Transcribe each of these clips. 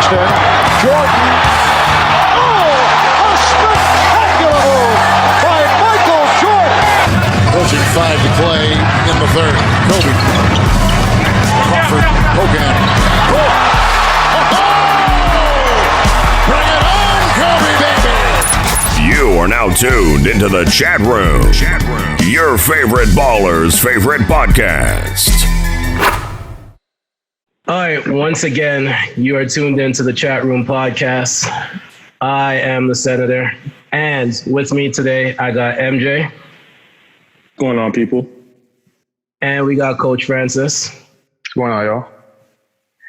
Houston. Jordan. Oh, a spectacular move by Michael Jordan. Pushing 5 to play in the third. Kobe. Crawford. Hogan. Oh. Bring it on, Kobe, baby. You are now tuned into the chat room. Your favorite baller's favorite podcast. All right, once again, you are tuned into the Chatroom Podcast. I am the Senator, and with me today, I got MJ. What's going on, people? And we got Coach Francis. What's going on, y'all?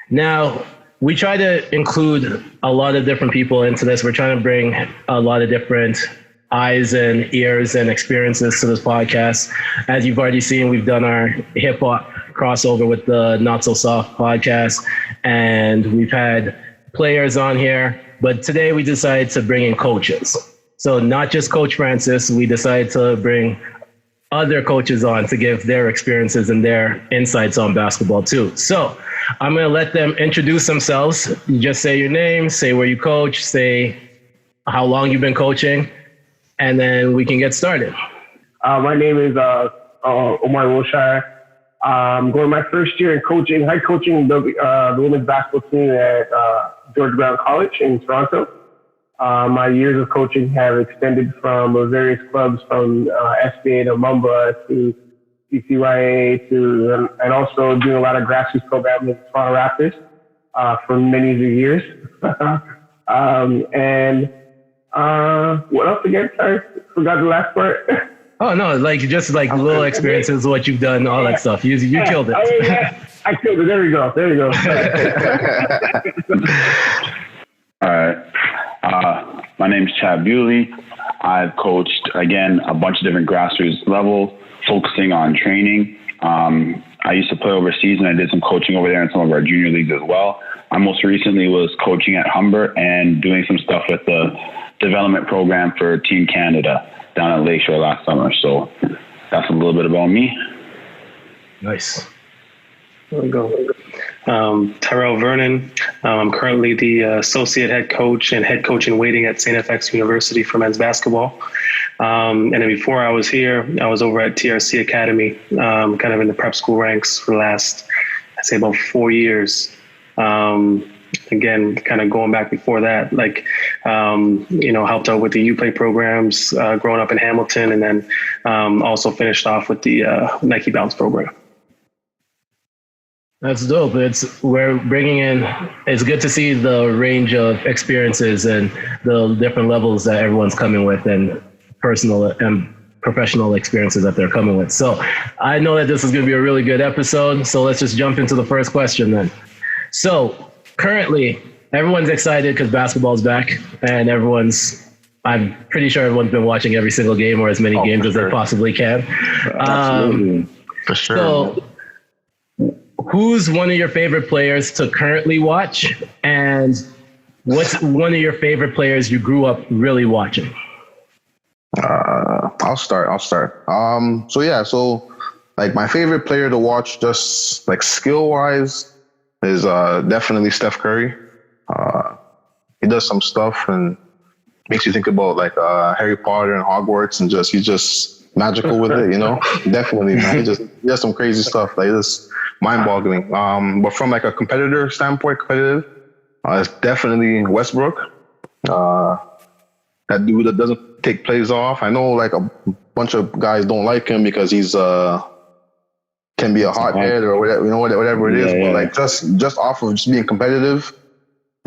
Now, we try to include a lot of different people into this. We're trying to bring a lot of different eyes and ears and experiences to this podcast. As you've already seen, we've done our hip hop crossover with the Not So Soft podcast, and we've had players on here, but today we decided to bring in coaches. So not just Coach Francis, we decided to bring other coaches on to give their experiences and their insights on basketball too. So I'm going to let them introduce themselves. You just say your name, say where you coach, say how long you've been coaching, and then we can get started. My name is Omari and I'm going my first year in coaching, head coaching the women's basketball team at George Brown College in Toronto. My years of coaching have extended from various clubs, from SBA to Mamba to CCYA and also doing a lot of grassroots programming with Toronto Raptors for many years. What else again? Sorry, forgot the last part. Oh no, just little experiences, what you've done, all that stuff. You killed it. Oh, yeah. I killed it. There we go. All right. My name's Chad Bewley. I've coached, again, a bunch of different grassroots levels, focusing on training. I used to play overseas, and I did some coaching over there in some of our junior leagues as well. I most recently was coaching at Humber and doing some stuff with the development program for Team Canada down at Lakeshore last summer. So that's a little bit about me. Nice. There we go. Tyrell Vernon. I'm currently the associate head coach and head coach in waiting at St. FX University for men's basketball. And then before I was here, I was over at TRC Academy, kind of in the prep school ranks for the last, I'd say about 4 years. Again, kind of going back before that, helped out with the U-Play programs growing up in Hamilton, and then also finished off with the Nike Bounce program. That's dope. It's good to see the range of experiences and the different levels that everyone's coming with and personal and professional experiences that they're coming with. So I know that this is going to be a really good episode. So let's just jump into the first question then. So currently, everyone's excited because basketball's back, and I'm pretty sure everyone's been watching every single game or as many games as they possibly can. Absolutely. For sure. So who's one of your favorite players to currently watch, and what's one of your favorite players you grew up really watching? I'll start. So my favorite player to watch, just skill wise, is definitely Steph Curry. He does some stuff and makes you think about Harry Potter and Hogwarts, and he's just magical with it, Definitely, man. He does some crazy stuff. It's mind-boggling. But from a competitor standpoint, it's definitely Westbrook. That dude that doesn't take plays off. I know a bunch of guys don't like him because he's can be a hothead or whatever, whatever it is. Yeah. But just off of just being competitive,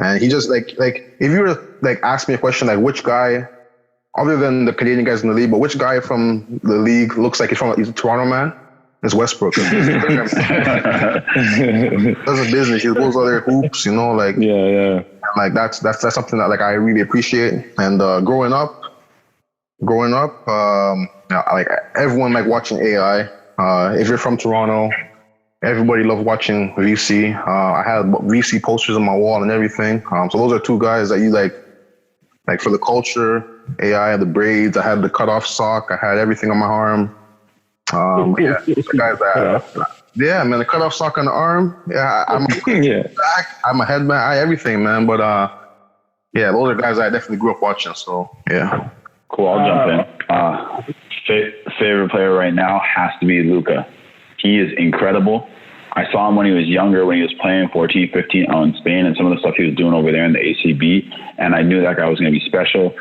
and he just if you were to ask me a question which guy, other than the Canadian guys in the league, but which guy from the league looks like he's a Toronto man? It's Westbrook. Does a business. He goes other hoops, Yeah. That's something that I really appreciate. And growing up, everyone watching AI. If you're from Toronto, everybody loved watching VC. I had VC posters on my wall and everything. So those are two guys that you for the culture. AI had the braids. I had the cutoff sock. I had everything on my arm. The guys Yeah, man, the cutoff sock on the arm. Yeah, I'm Yeah. back. I'm a headband. Everything, man. But yeah, those are guys I definitely grew up watching. So yeah. Cool. I'll jump in. Favorite player right now has to be Luka. He is incredible. I saw him when he was younger, when he was playing 14, 15 out in Spain, and some of the stuff he was doing over there in the ACB. And I knew that guy was going to be special.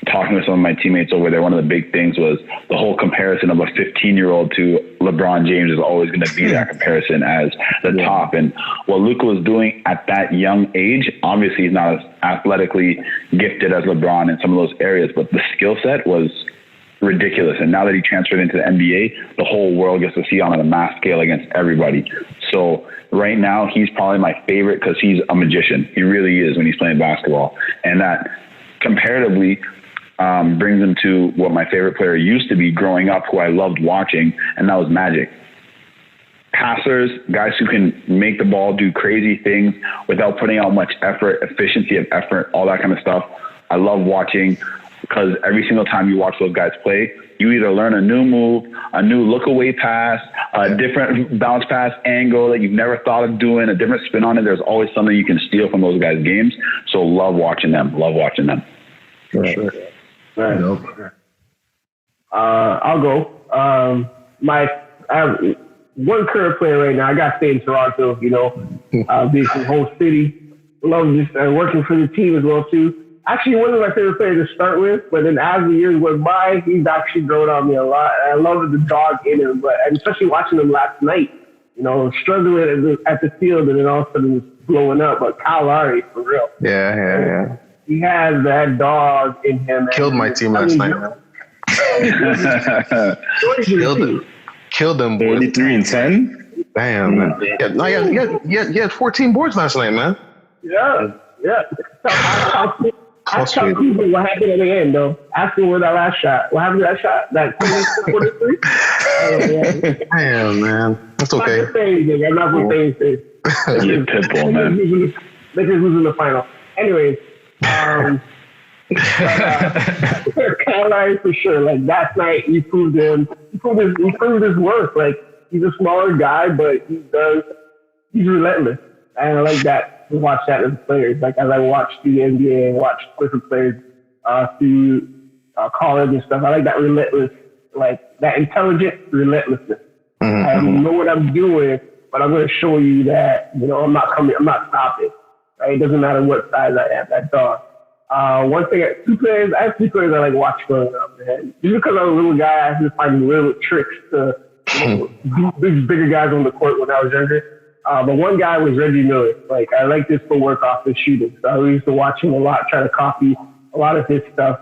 Talking with some of my teammates over there, one of the big things was the whole comparison of a 15-year-old to LeBron James is always going to be that comparison as the top. And what Luka was doing at that young age, obviously he's not as athletically gifted as LeBron in some of those areas, but the skill set was ridiculous. And now that he transferred into the NBA, the whole world gets to see on a mass scale against everybody. So right now, he's probably my favorite because he's a magician. He really is when he's playing basketball. And that comparatively brings him to what my favorite player used to be growing up, who I loved watching, and that was Magic. Passers, guys who can make the ball do crazy things without putting out much effort, efficiency of effort, all that kind of stuff. I love watching because every single time you watch those guys play, you either learn a new move, a new look away pass, a different bounce pass angle that you've never thought of doing, a different spin on it. There's always something you can steal from those guys' games. So love watching them. Love watching them. For sure. Right. I'll go. I have one current player right now. I got to stay in Toronto, being from home city. Love just working for the team as well, too. Actually, one of my favorite players to start with, but then as the years went by, he's actually grown on me a lot. I love the dog in him, but especially watching him last night, struggling at the field and then all of a sudden just blowing up. But Kyle Lowry, for real. Yeah. He has that dog in him. Killed my team last night, man. Killed them, boys. 33-10? Damn, man. He had 14 boards last night, man. Yeah. Ask Cooper what happened at the end, though. Ask him with that last shot. What happened to that shot? That 43? Damn, man. That's okay. I'm not going to say anything. You're pitbull, man. They're just losing the final. Anyways, Kyle Lowry for sure. Like last night, he proved his worth. Like he's a smaller guy, but he's relentless. And I like that. To watch that as players. Like as I watch the NBA and watch different players through college and stuff. I like that relentless, like that intelligent relentlessness. I know what I'm doing, but I'm going to show you that I'm not stopping. Right? It doesn't matter what size I am. That dog. I have two players I like watch growing up, man. Just because I was a little guy, I had to find little tricks to beat these bigger guys on the court when I was younger. But one guy was Reggie Miller. Like, I liked his footwork off the shooting. So I used to watch him a lot, try to copy a lot of his stuff,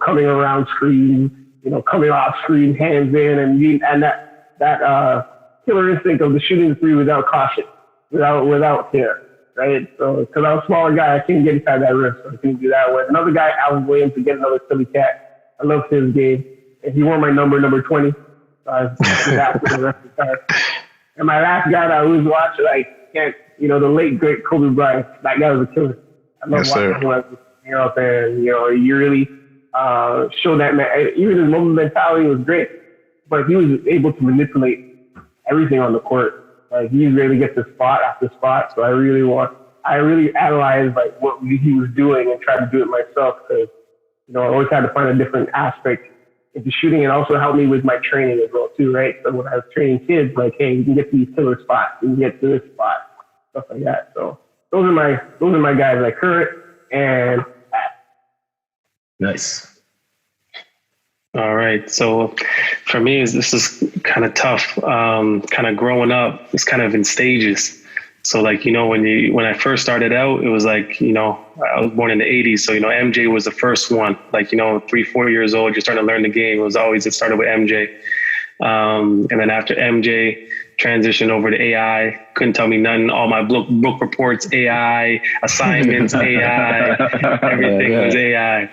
coming around screen, coming off screen, hands in, and that killer instinct of the shooting the three without caution, without fear, right? So, because I was a smaller guy, I couldn't get inside that rim, so I couldn't do that with. Another guy, Allen Williams, to get another Philly cat. I love his game. And he wore my number 20. So I was that for the rest of the time. And my last guy that I always watch, the late great Kobe Bryant. That guy was a killer. I love watching him out there. And, you really show that man. Even his moment mentality was great, but he was able to manipulate everything on the court. Like he really gets the spot after spot. So I really analyzed like what he was doing and tried to do it myself because I always had to find a different aspect into shooting, and also helped me with my training as well too, right? So when I was training kids, like, hey, you can get to these killer spots, you can get to this spot, stuff like that. So those are my guys, like current and nice. All right. So for me, this is kind of tough. Kind of growing up, it's kind of in stages. So like, when I first started out, it was like, I was born in the 80s. So, MJ was the first one, like, 3-4 years old, you're starting to learn the game. It started with MJ. And then after MJ transitioned over to AI, couldn't tell me nothing. All my book reports, AI, assignments, AI, everything was AI.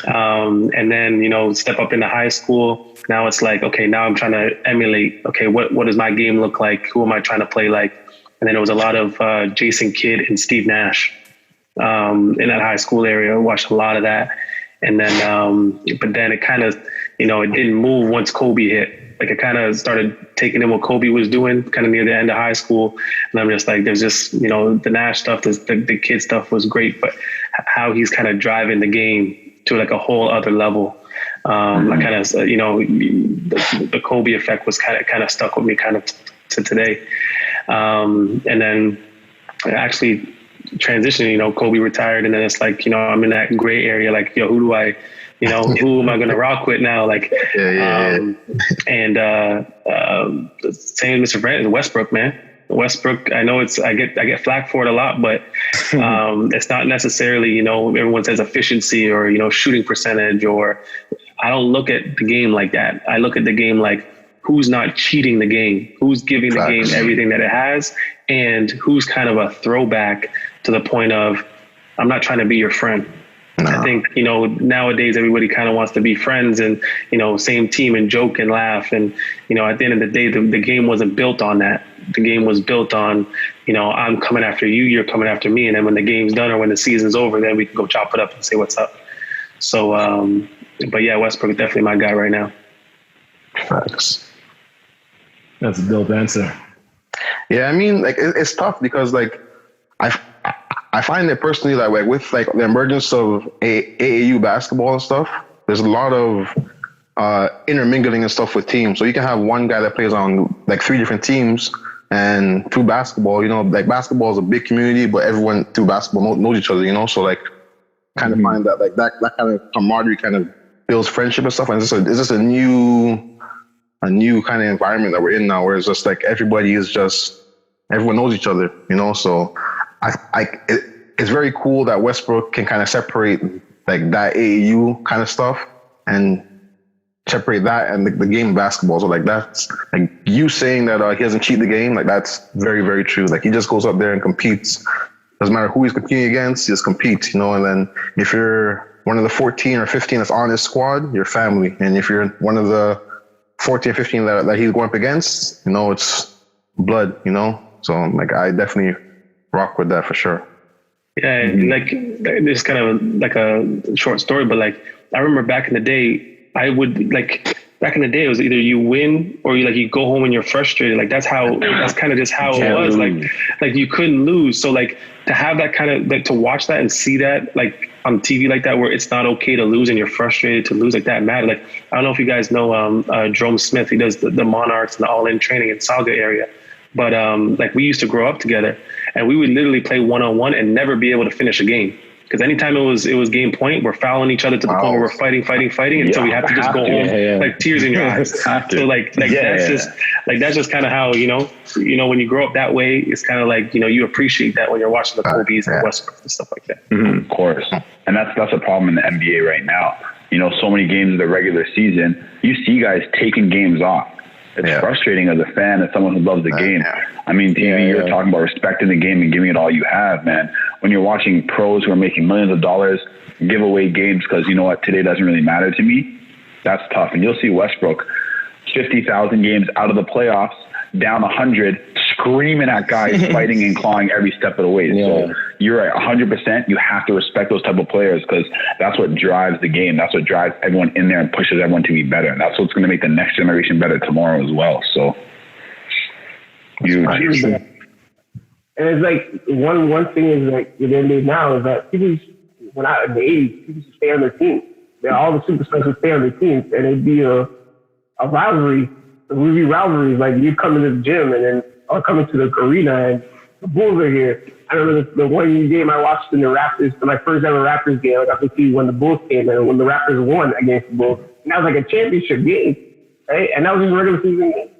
And then, step up into high school. Now it's like, okay, now I'm trying to emulate, okay, what does my game look like? Who am I trying to play like? And then it was a lot of Jason Kidd and Steve Nash in that high school area. I watched a lot of that. And then, but then it kind of, it didn't move once Kobe hit. Like I kind of started taking in what Kobe was doing kind of near the end of high school. And I'm just like, there's just, the Nash stuff, the kid stuff was great, but how he's kind of driving the game to like a whole other level. I kind of, the Kobe effect was kind of stuck with me kind of to today. And then actually transitioning, Kobe retired, and then it's like, I'm in that gray area, like, who do I, who am I going to rock with now? Like, and saying Mr. Brand, Westbrook, man. Westbrook, I know I get flack for it a lot, but it's not necessarily, everyone says efficiency or, shooting percentage, or I don't look at the game like that. I look at the game like who's not cheating the game, who's giving the game everything that it has, and who's kind of a throwback to the point of, I'm not trying to be your friend. No. I think, nowadays everybody kind of wants to be friends and, same team and joke and laugh. And, at the end of the day, the game wasn't built on that. The game was built on, I'm coming after you, you're coming after me. And then when the game's done or when the season's over, then we can go chop it up and say what's up. So, but yeah, Westbrook is definitely my guy right now. Facts. That's a dope answer. Yeah, I mean, like it's tough because like I find it personally that like with like the emergence of AAU basketball and stuff, there's a lot of intermingling and stuff with teams. So you can have one guy that plays on like 3 different teams, and through basketball, like basketball is a big community, but everyone through basketball knows each other, so like kind of find that like that kind of camaraderie kind of builds friendship and stuff. And it's just a new kind of environment that we're in now, where it's just like everyone knows each other, so it's very cool that Westbrook can kind of separate like that AAU kind of stuff and separate that and the game of basketball. So like that's like you saying that he doesn't cheat the game, like that's very, very true. Like he just goes up there and competes. Doesn't matter who he's competing against, he just competes, and then if you're one of the 14 or 15 that's on his squad, you're family. And if you're one of the 14 or 15 that he's going up against, it's blood, So like I definitely rock with that for sure. Yeah, like this kind of like a short story, but like I remember back in the day, it was either you win or you go home and you're frustrated. Like that's kind of just how it was. Like you couldn't lose. So like to have that kind of like to watch that and see that like on TV like that, where it's not okay to lose and you're frustrated to lose, like that matter. Like I don't know if you guys know Jerome Smith. He does the Monarchs and the All In training in Saga area. But like we used to grow up together, and we would literally play 1-on-1 and never be able to finish a game. Because anytime it was game point, we're fouling each other to the point where we're fighting until we have to just go home, like tears in your eyes. So that's just kind of how, when you grow up that way, it's kind of like, you appreciate that when you're watching the Kobe's and Westbrook and stuff like that. Mm-hmm, of course. And that's a problem in the NBA right now. So many games in the regular season, you see guys taking games off. It's frustrating as a fan, as someone who loves the game. I mean, TV, you're talking about respecting the game and giving it all you have, man. When you're watching pros who are making millions of dollars give away games because, today doesn't really matter to me, that's tough. And you'll see Westbrook, 50,000 games out of the playoffs, down 100, screaming at guys, fighting and clawing every step of the way. Yeah. So you're right, 100%. You have to respect those type of players because that's what drives the game. That's what drives everyone in there and pushes everyone to be better. And that's what's going to make the next generation better tomorrow as well. So huge. And it's like one thing is like the NBA now is that people, when I in the 80s, people used to stay on their team. All the superstars would stay on their teams, and it'd be a rivalry. It would be rivalries. Like you'd come into the gym and then I'll come into the arena and the Bulls are here. I remember the one game I watched in the Raptors, my first ever Raptors game. I got to see when the Bulls came and when the Raptors won against the Bulls. And that was like a championship game, right? And that was just a regular season game.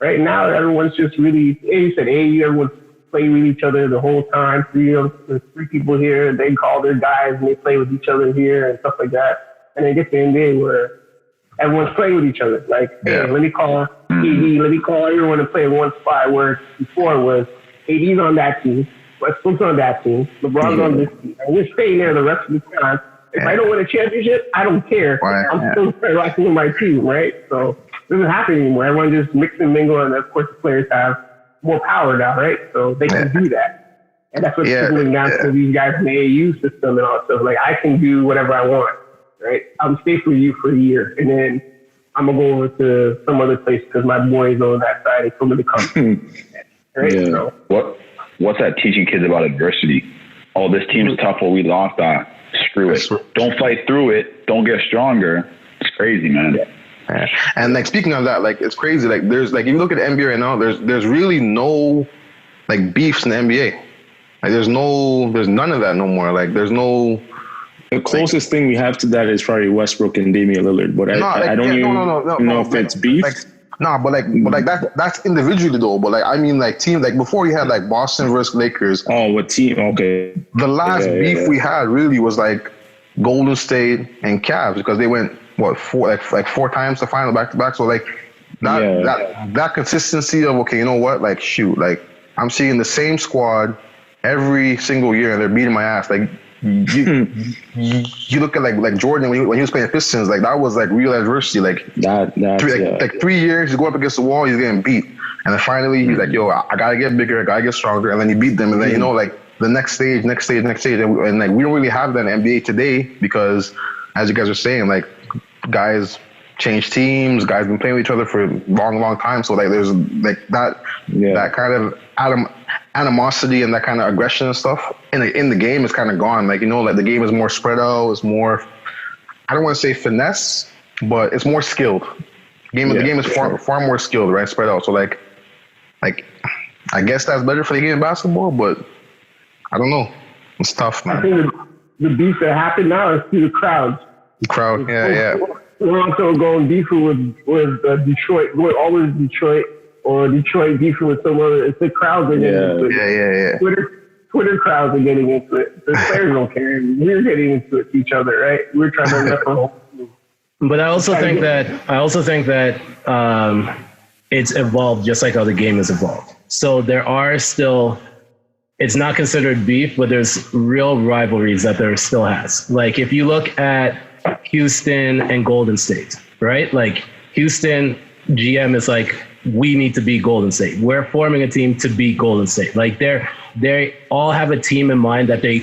Right now, everyone's just really, you said, everyone's playing with each other the whole time. There's 3 people here. They call their guys and they play with each other here and stuff like that. And then it gets to the NBA where everyone's playing with each other. Like, hey, let me call AD, let me call everyone to play in one spot, where before it was AD's on that team, Westbrook's on that team, LeBron's on this team. And we're staying there the rest of the time. If I don't win a championship, I don't care. I'm still rocking with my team, right? So it doesn't happen anymore. Everyone just mix and mingle, and of course the players have more power now, right? So they can do that. And that's what's trickling down to these guys in the AAU system and all that stuff. Like, I can do whatever I want, right? I'm stay for you for a year. And then I'm gonna go over to some other place because my boys on that side. They told me to come. Right? Yeah. So, What's that teaching kids about adversity? Oh, this team's tough. Well, we lost. Screw it. Don't fight through it. Don't get stronger. It's crazy, man. Yeah. And like speaking of that, like it's crazy. Like there's like if you look at the NBA right now, there's really no like beefs in the NBA. Like there's none of that no more. Like there's no. The closest thing we have to that is probably Westbrook and Damian Lillard, but I don't even know if it's beef. But that's individually though. But like I mean, like teams like before you had like Boston versus Lakers. Oh, what team? Okay. The last beef we had really was like Golden State and Cavs because they went four times to final back to back. So like that consistency of okay, you know what? Like shoot, like I'm seeing the same squad every single year and they're beating my ass. Like you look at like Jordan when he was playing Pistons, like that was like real adversity. Like 3 years, he's going up against the wall, he's getting beat, and then finally he's like, "Yo, I gotta get bigger, I gotta get stronger," and then he beat them, and then you know like the next stage, and like we don't really have that in the NBA today because, as you guys are saying, like guys change teams, guys been playing with each other for a long time, so like there's like that kind of animosity and that kind of aggression and stuff in the game is kind of gone. Like, you know, like the game is more spread out. It's more, I don't want to say finesse, but it's more skilled. The game is far more skilled, right? Spread out. So like I guess that's better for the game of basketball, but I don't know. It's tough, man. I think the beef that happened now is through the crowds. The crowd, yeah. We're also going beefing with Detroit. We're always Detroit. Or Detroit beefing with some other. It's the crowds are getting into it. Yeah. Twitter crowds are getting into it. The players don't care. We're getting into it to each other, right? We're trying to rep our whole team. But I also think that it's evolved just like how the game has evolved. So there are still, it's not considered beef, but there's real rivalries that there still has. Like if you look at Houston and Golden State, right? Like Houston GM is like, we need to beat Golden State. We're forming a team to beat Golden State. Like they all have a team in mind that they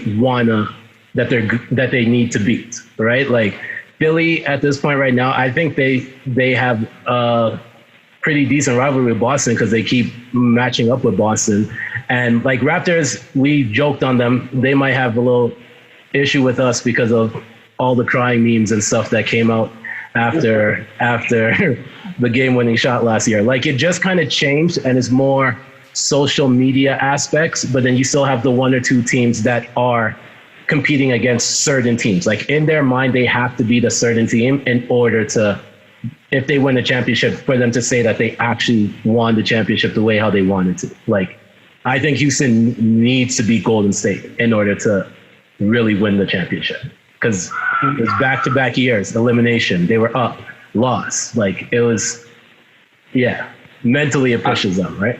that they need to beat, right? Like Philly at this point right now, I think they have a pretty decent rivalry with Boston because they keep matching up with Boston. And like Raptors, we joked on them. They might have a little issue with us because of all the crying memes and stuff that came out after the game-winning shot last year. Like it just kind of changed and it's more social media aspects, but then you still have the one or two teams that are competing against certain teams. Like in their mind, they have to beat a certain team in order to, if they win a championship, for them to say that they actually won the championship the way how they wanted to. Like I think Houston needs to beat Golden State in order to really win the championship. Because it was back-to-back years, elimination. They were up, lost. Like it was, mentally it pushes them, right?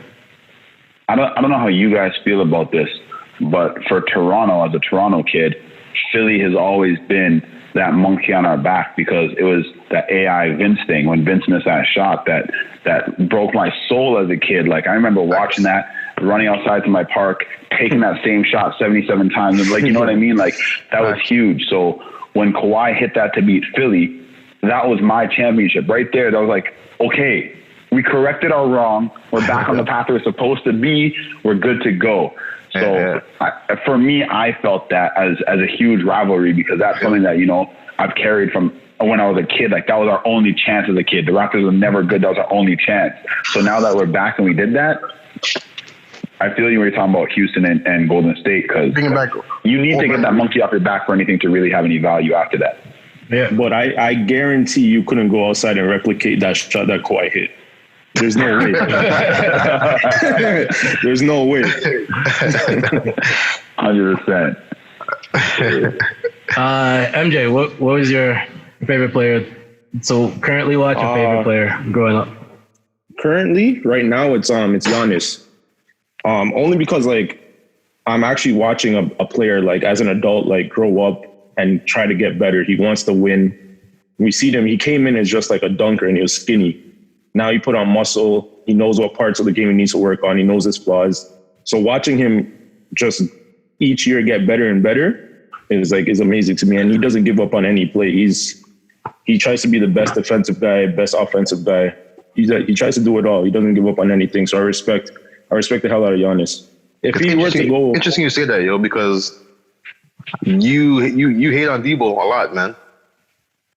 I don't know how you guys feel about this, but for Toronto, as a Toronto kid, Philly has always been that monkey on our back because it was that AI Vince thing when Vince missed that shot that broke my soul as a kid. Like I remember watching that, running outside to my park, taking that same shot 77 times. And like, you know what I mean? Like that was huge. So when Kawhi hit that to beat Philly, that was my championship right there. That was like, okay, we corrected our wrong. We're back on the path we're supposed to be. We're good to go. So for me, I felt that as a huge rivalry because that's something that, you know, I've carried from when I was a kid. Like that was our only chance as a kid. The Raptors were never good. That was our only chance. So now that we're back and we did that, I feel you were talking about Houston and Golden State because you need to get that monkey off your back for anything to really have any value after that. Yeah, but I guarantee you couldn't go outside and replicate that shot that Kawhi hit. There's no way. There's no way. 100%. MJ, what was your favorite player? So currently watch your favorite player growing up. Currently, right now, it's Giannis. Only because like I'm actually watching a player like as an adult like grow up and try to get better. He wants to win. We see him. He came in as just like a dunker and he was skinny. Now he put on muscle. He knows what parts of the game he needs to work on. He knows his flaws. So watching him just each year get better and better is amazing to me. And he doesn't give up on any play. He's he tries to be the best defensive guy, best offensive guy. He tries to do it all. He doesn't give up on anything. So I respect the hell out of Giannis. If he were to go, interesting you say that, yo, because you hate on Debo a lot, man.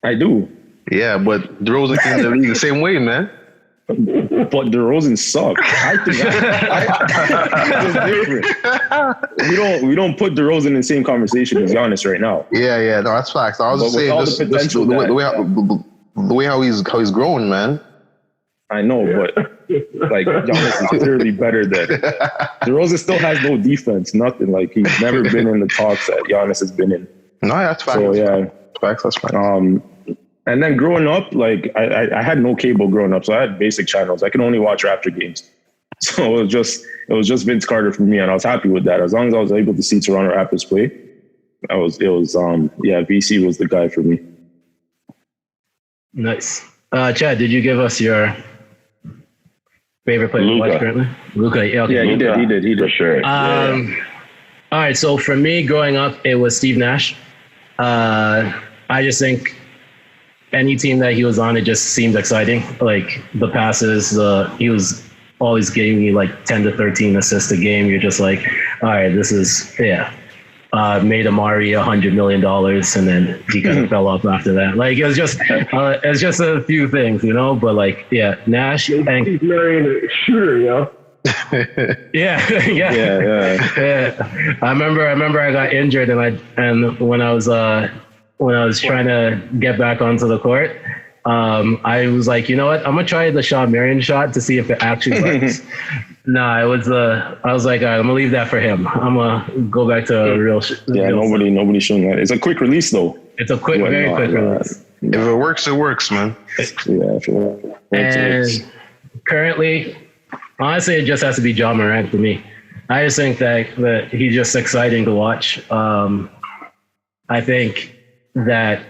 I do. Yeah, but DeRozan came to the league the same way, man. But DeRozan sucked. I think it's different. We don't put DeRozan in the same conversation as Giannis right now. Yeah, no, that's facts. I was just saying the way how he's growing, man. I know, but like Giannis is clearly better than DeRozan. Still has no defense, nothing. Like he's never been in the talks that Giannis has been in. No, that's facts. So yeah, facts. That's facts. And then growing up, like I had no cable growing up, so I had basic channels. I could only watch Raptor games. So it was just Vince Carter for me, and I was happy with that. As long as I was able to see Toronto Raptors play, VC was the guy for me. Nice. Chad, did you give us your favorite player to watch currently? Luka. Yeah, okay. Yeah, he did for sure. All right, so for me growing up, it was Steve Nash. I just think any team that he was on, it just seemed exciting. Like the passes, he was always giving me like 10 to 13 assists a game. You're just like, all right, this is, made Omari $100 million, and then he kind of fell off after that. Like it's just a few things, you know. But like, yeah, Nash. He's marrying a shooter, yo. Yeah. I remember I got injured, and when I was trying to get back onto the court, I was like, you know what? I'm gonna try the Shaw Marion shot to see if it actually works. I was like, all right, I'm gonna leave that for him. I'm gonna go back to real. Nobody's showing that. It's a quick release though. It's a quick release. If it works, it works, man. And currently, honestly, it just has to be Ja Morant for me. I just think that he's just exciting to watch. I think that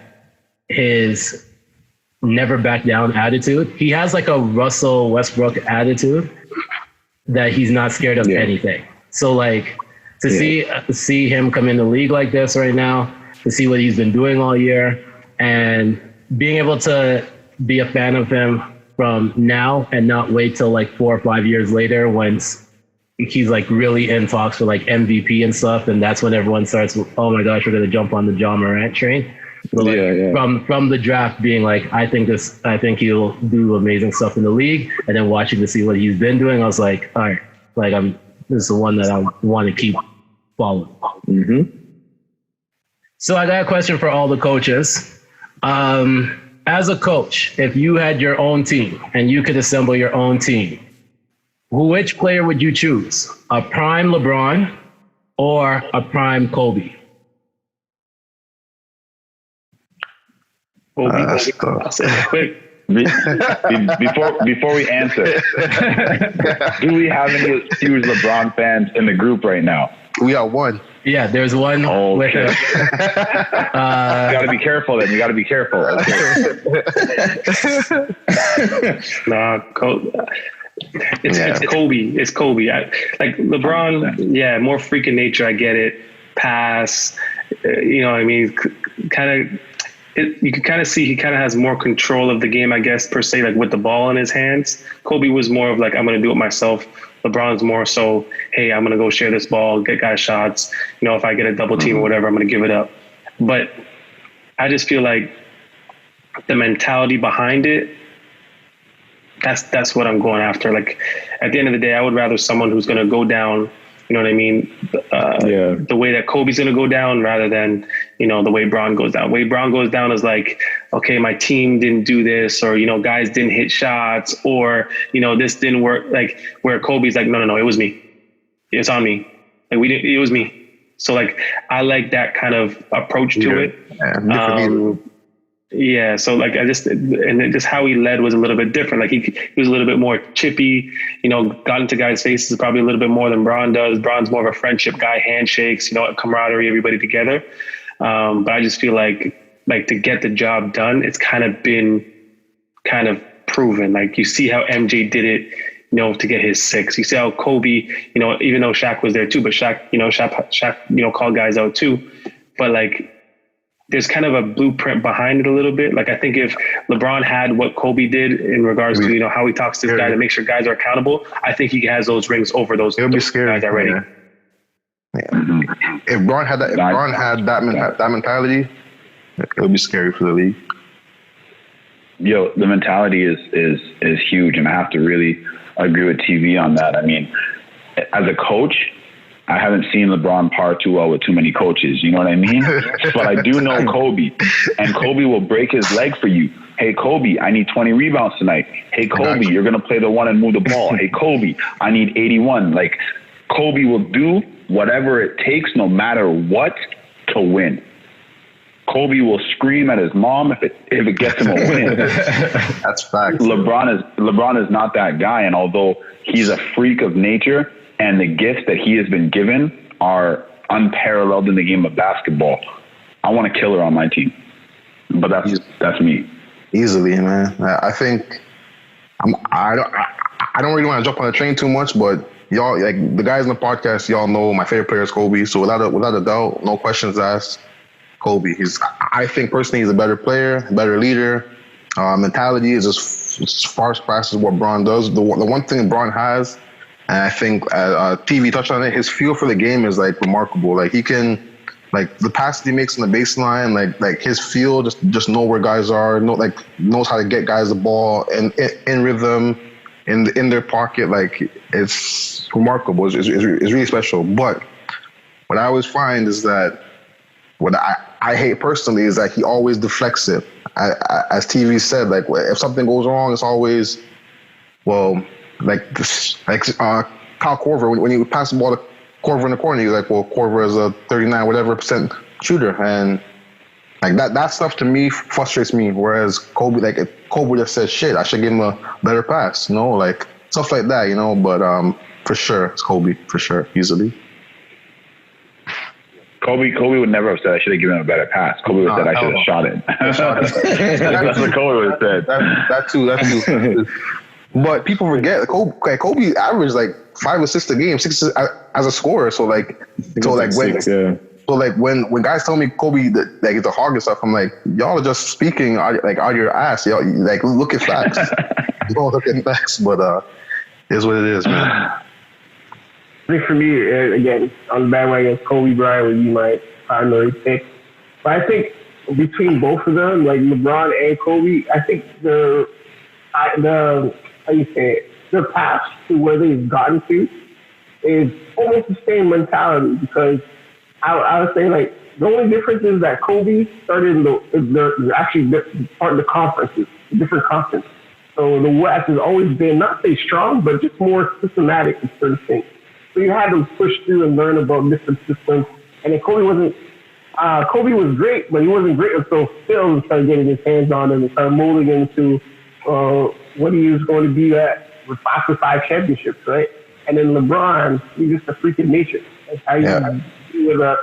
his never back down attitude, he has like a Russell Westbrook attitude that he's not scared of anything. So like to see him come in the league like this right now, to see what he's been doing all year, and being able to be a fan of him from now and not wait till like 4 or 5 years later when he's like really in talks for like MVP and stuff, and that's when everyone starts, oh my gosh, we're gonna jump on the Ja Morant train. But like from the draft being like, I think he'll do amazing stuff in the league, and then watching to see what he's been doing, I was like, all right, like this is the one that I want to keep following. Mm-hmm. So I got a question for all the coaches. As a coach, if you had your own team and you could assemble your own team, which player would you choose? A prime LeBron or a prime Kobe? Quick. Before we answer, do we have any huge LeBron fans in the group right now? We got one. Yeah, there's one. Okay. You got to be careful then. You got to be careful. It's Kobe. It's Kobe. Like LeBron, more freak in nature. I get it. Pass. You know what I mean? You can kind of see he kind of has more control of the game, I guess, per se, like with the ball in his hands. Kobe was more of like, I'm going to do it myself. LeBron's more so, hey, I'm going to go share this ball, get guys shots. You know, if I get a double team or whatever, I'm going to give it up. But I just feel like the mentality behind it, that's what I'm going after. Like at the end of the day, I would rather someone who's going to go down, you know what I mean? The way that Kobe's going to go down rather than, you know, the way Bron goes down. The way Bron goes down is like, okay, my team didn't do this, or, you know, guys didn't hit shots, or, you know, this didn't work. Like where Kobe's like, no, it was me. It's on me. Like it was me. So like, I like that kind of approach to it. So like just how he led was a little bit different. Like he was a little bit more chippy, you know, got into guys' faces probably a little bit more than Bron does. Bron's more of a friendship guy, handshakes, you know, camaraderie, everybody together. But I just feel like to get the job done, it's kind of been proven. Like you see how MJ did it, you know, to get his 6. You see how Kobe, you know, even though Shaq was there too, but Shaq, you know, called guys out too. But like, there's kind of a blueprint behind it a little bit. Like I think if LeBron had what Kobe did in regards to, you know, how he talks to his guys and make sure guys are accountable, I think he has those rings over those guys already. Yeah. If Bron had that mentality, it would be scary for the league. Yo, the mentality is huge, and I have to really agree with TV on that. I mean, as a coach, I haven't seen LeBron par too well with too many coaches. You know what I mean? But I do know Kobe, and Kobe will break his leg for you. Hey, Kobe, I need 20 rebounds tonight. Hey, Kobe, you're going to play the one and move the ball. Hey, Kobe, I need 81. Like, Kobe will do whatever it takes, no matter what, to win. Kobe will scream at his mom if it gets him a win. That's fact. LeBron is not that guy, and although he's a freak of nature, and the gifts that he has been given are unparalleled in the game of basketball, I want a killer on my team. But that's me. Easily, man. I think I don't really want to jump on the train too much, but y'all, like the guys in the podcast, y'all know my favorite player is Kobe. So without a doubt, no questions asked, Kobe. I think personally he's a better player, better leader. Mentality is as far past as what Bron does. The one thing Bron has, and I think TV touched on it, his feel for the game is like remarkable. Like he can, like the passes he makes in the baseline, like his feel, just know where guys are, knows how to get guys the ball in rhythm, in their pocket. Like it's remarkable. It's really special. But what I always find is that what I hate personally is that he always deflects it. As TV said, like if something goes wrong, it's always, well, like Kyle Korver, when you pass the ball to Korver in the corner, he's like, well, Korver is a 39 whatever percent shooter, and like that stuff to me frustrates me. Whereas Kobe, like if Kobe just said, shit, I should give him a better pass, you know, like stuff like that, you know. But for sure, it's Kobe, for sure, easily. Kobe would never have said I should have given him a better pass. Kobe would have said I should have shot it. That's what Kobe would have said. That too. But people forget Kobe averaged like 5 assists a game, 6 as a scorer. So when guys tell me Kobe like it's a hog and stuff, I'm like, y'all are just speaking out of your ass. Y'all like look at facts. Don't look at facts, but it is what it is, man. I think for me, again, on the bandwagon, Kobe Bryant would be my primary pick. But I think between both of them, like LeBron and Kobe, I think the how you say it, their path to where they've gotten to is almost the same mentality, because I would say like the only difference is that Kobe started in part of the conferences, different conferences. So the West has always been, not say strong, but just more systematic in certain things. So you had to push through and learn about different systems. And then Kobe was great, but he wasn't great until Phil started getting his hands on him and started molding into what he was going to be at with 5 championships, right? And then LeBron, he's just a freak of nature. That's how you do with a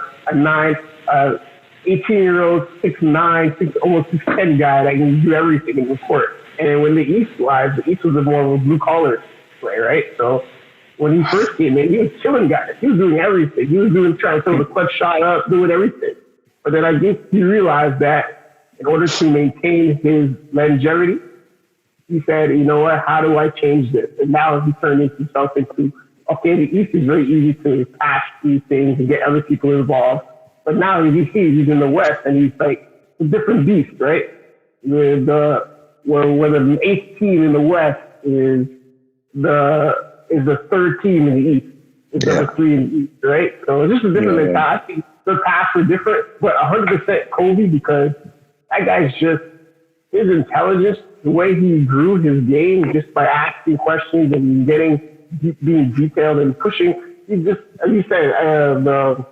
18-year-old, 6'9", almost 6'10" guy that can do everything in the court. And then when the East was more of a blue-collar play, right? So when he first came in, he was killing guys. He was doing everything. He was trying to throw the clutch shot up, doing everything. But then I guess he realized that in order to maintain his longevity, he said, you know what, how do I change this? And now he turned himself into, okay, the East is very easy to pass these things and get other people involved. But now as you see, he's in the West and he's like a different beast, right? With the 8th team in the West is the 3rd team in the East. It's the 3 in the East, right? So it's just a different mentality. The paths are different, but 100% Kobe, because that guy's just, his intelligence, the way he grew his game just by asking questions and being detailed and pushing. He just, as you said, the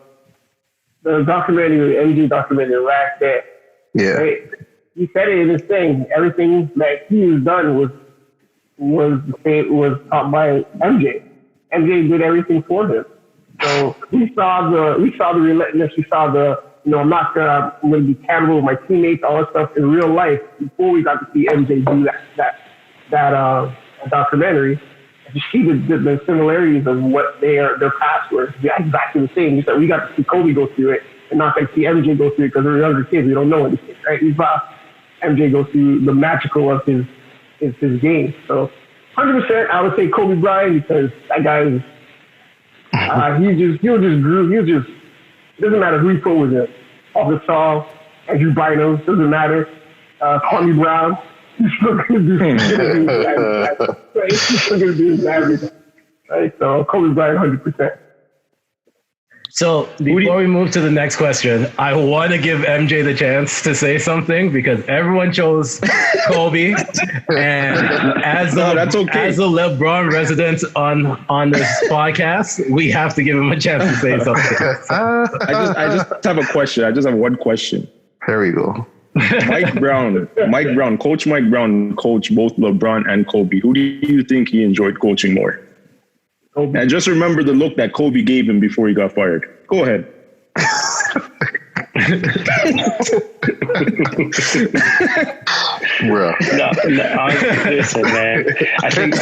documentary, MJ documentary, last day. Yeah. Right? He said it in his thing. Everything that he has done was taught by MJ. MJ did everything for him. So we saw the relentlessness. We saw I'm not gonna be accountable with my teammates, all that stuff in real life before we got to see MJ do that documentary. You see the similarities of what their paths were. Yeah, exactly the same. We got to see Kobe go through it, and not like see MJ go through it because we're younger kids. We don't know anything, right? We saw MJ go through the magical of his game. So 100%, I would say Kobe Bryant because that guy is, he doesn't matter who he put with him. Paul Gasol, Andrew Bynum, doesn't matter. Kwame Brown, he's still going to do He's still going to do his average. Right? So Kobe Bryant, 100%. So before we move to the next question, I want to give MJ the chance to say something because everyone chose Kobe, and as the LeBron resident on this podcast, we have to give him a chance to say something. I just have a question. I just have one question. Here we go. Coach Mike Brown coached both LeBron and Kobe. Who do you think he enjoyed coaching more? Kobe. And just remember the look that Kobe gave him before he got fired. Go ahead. Bro. No, listen, man. I think,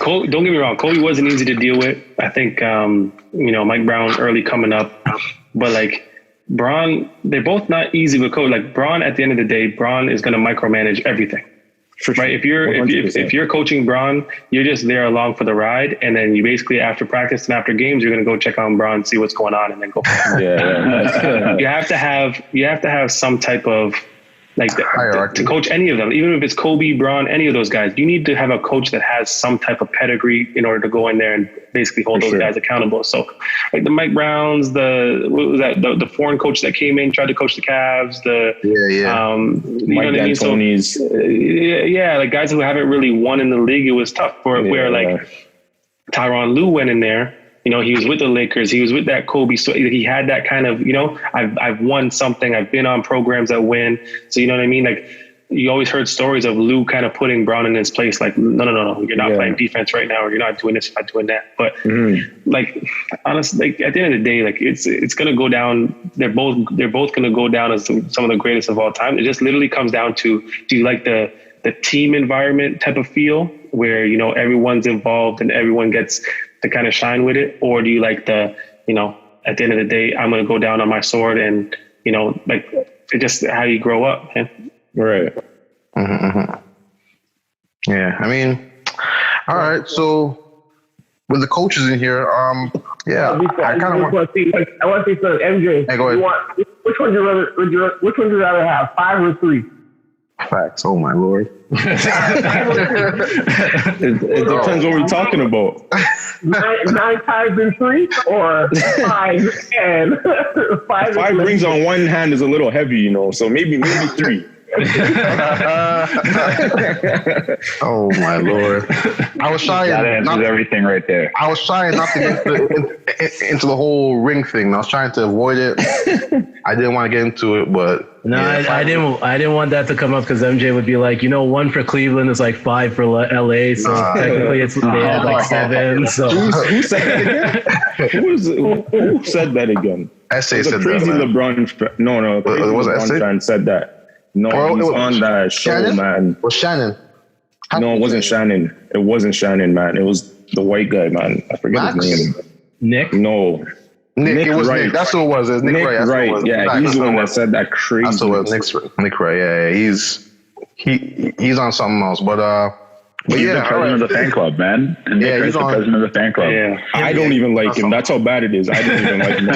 Kobe, don't get me wrong, Kobe wasn't easy to deal with. I think, Mike Brown early coming up, but like Bron, they're both not easy with Kobe. Like Bron, at the end of the day, Bron is going to micromanage everything. For sure. Right. If you're coaching Bron, you're just there along for the ride, and then you basically after practice and after games, you're gonna go check on Bron, see what's going on, and then go. You have to have some type of hierarchy to coach any of them, even if it's Kobe, Bron, any of those guys. You need to have a coach that has some type of pedigree in order to go in there and basically hold those guys accountable. So, like the Mike Browns, the foreign coach that came in, tried to coach the Cavs, Mike D'Antoni's. Like guys who haven't really won in the league. It was tough for where like Tyronn Lue went in there. He was with the Lakers. He was with that Kobe. So he had that kind of, I've won something. I've been on programs that win. So you know what I mean? Like you always heard stories of Lue kind of putting Brown in his place. Like, no. You're not playing defense right now, or you're not doing this, you're not doing that. But like, honestly, like at the end of the day, like it's going to go down. They're both going to go down as some of the greatest of all time. It just literally comes down to, do you like the team environment type of feel where, everyone's involved and everyone gets to kind of shine with it? Or do you like at the end of the day, I'm going to go down on my sword and, like it's just how you grow up, man. Right. Mm-hmm. Yeah. I mean, all right. So with the coaches in here, I kind of want to see for MJ. Hey, go ahead. Which one would you rather have, 5 or 3? Facts. Oh my Lord. It depends what we're talking about. 9 times in 3 or 5 and 5. 5 rings on one hand is a little heavy, so maybe 3. Oh my Lord! I was trying. That answers everything right there. I was trying not to get into the whole ring thing. I was trying to avoid it. I didn't want to get into it, but no, I didn't want that to come up because MJ would be like, 1 for Cleveland is like 5 for LA, so technically they had like 7. So who said that again? Who said that again? Essay said crazy that. LeBron. No. Crazy LeBron fan said that. No, he was on that show, Shannon? man. Was Shannon? No, it wasn't Shannon. It wasn't Shannon, man. It was the white guy, man. I forget his name. Nick? No. Nick, it was Wright. Nick. That's who it was. It was Nick Wright. Right. Yeah, he's the one that said that crazy. That's who it was. Nick Wright. Yeah. He's on something else. But he's the president of the fan club, man. And Nick Wright's the president of the fan club. Yeah. I don't even like him. That's how bad it is. I don't even like him.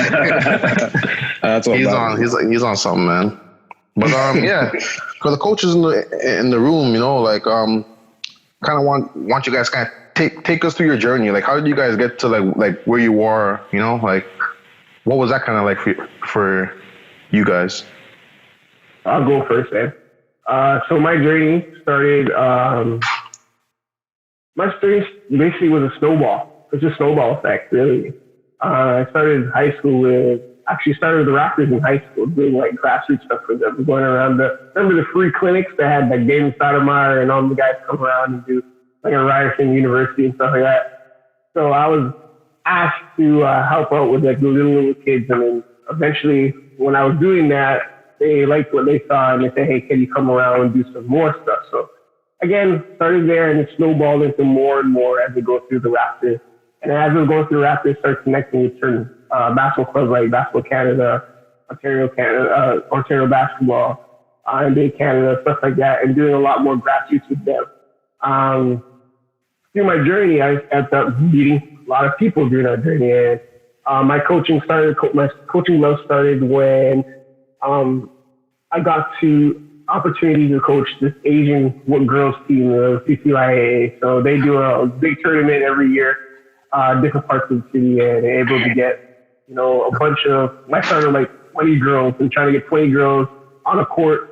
That's he's on something, man. But because the coaches in the room, kind of want you guys kind of take us through your journey. Like, how did you guys get to like where you are? Like, what was that kind of like for you guys? I'll go first, man. So my journey started. My experience basically was a snowball. It's a snowball effect, really. I started high school with the Raptors in high school, doing like grassroots stuff for them, going around remember the free clinics that had like David Stoudemire and all the guys come around and do like a Ryerson University and stuff like that. So I was asked to help out with like the little kids, and then eventually when I was doing that, they liked what they saw and they said, "Hey, can you come around and do some more stuff?" So again, started there and it snowballed into more and more as we go through the Raptors. And as we were going through the Raptors, started connecting with certain basketball clubs like Basketball Canada, Ontario Basketball, NBA Canada, stuff like that, and doing a lot more grassroots with them. Through my journey, I ended up meeting a lot of people during that journey, and my coaching love started when I got to opportunity to coach this Asian girls team, the CCYA. So they do a big tournament every year, different parts of the city, and they're able to get, a bunch of, I started like 20 girls and trying to get 20 girls on a court,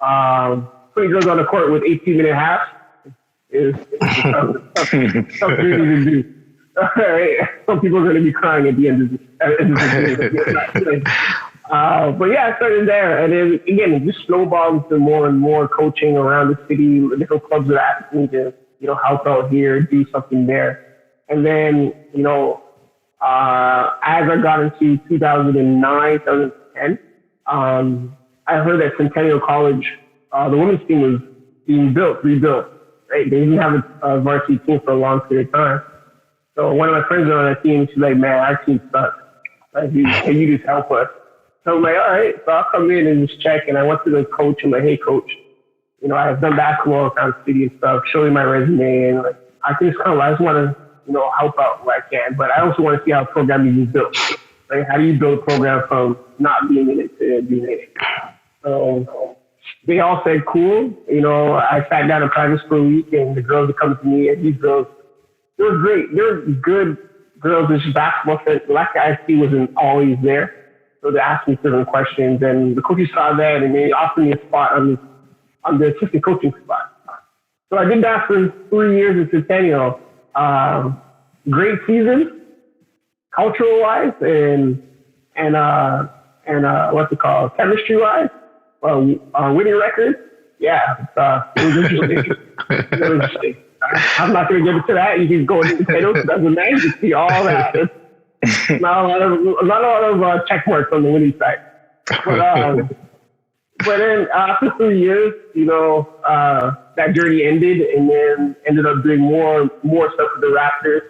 20 girls on a court with 18-minute halves is tough really to do. All right. Some people are going to be crying at the end of the game. But yeah, I started there. And then again, it just snowballed into more and more coaching around the city, different clubs that asked me to, help out here, do something there. And then, as I got into 2009, 2010, I heard that Centennial College, the women's team was being rebuilt, right? They didn't have a varsity team for a long period of time. So one of my friends on that team, she's like, man, our team sucks. Like, can you just help us? So I'm like, all right. So I'll come in and just check. And I went to the coach. I'm like, hey, coach, I've done basketball around the city and stuff. Show me my resume. And like, I just want to, help out where I can. But I also want to see how programming is built. Like, how do you build a program from not being in it to being in it? So they all said, cool. I sat down in private for a week, and the girls would come to me, and these girls, they were great. They were good girls. This basketball sense. The lack of IC wasn't always there. So they asked me certain questions, and the coaches saw that, and they offered me a spot on the assistant coaching spot. So I did that for 3 years at Centennial. Great season, cultural-wise, and what's it called, chemistry-wise, winning record. Yeah, it was interesting. I'm not going to get into that. You can go into potatoes 2009 to see all that. Not a lot of check marks on the winning side. But then after 3 years, that journey ended, and then ended up doing more stuff with the Raptors,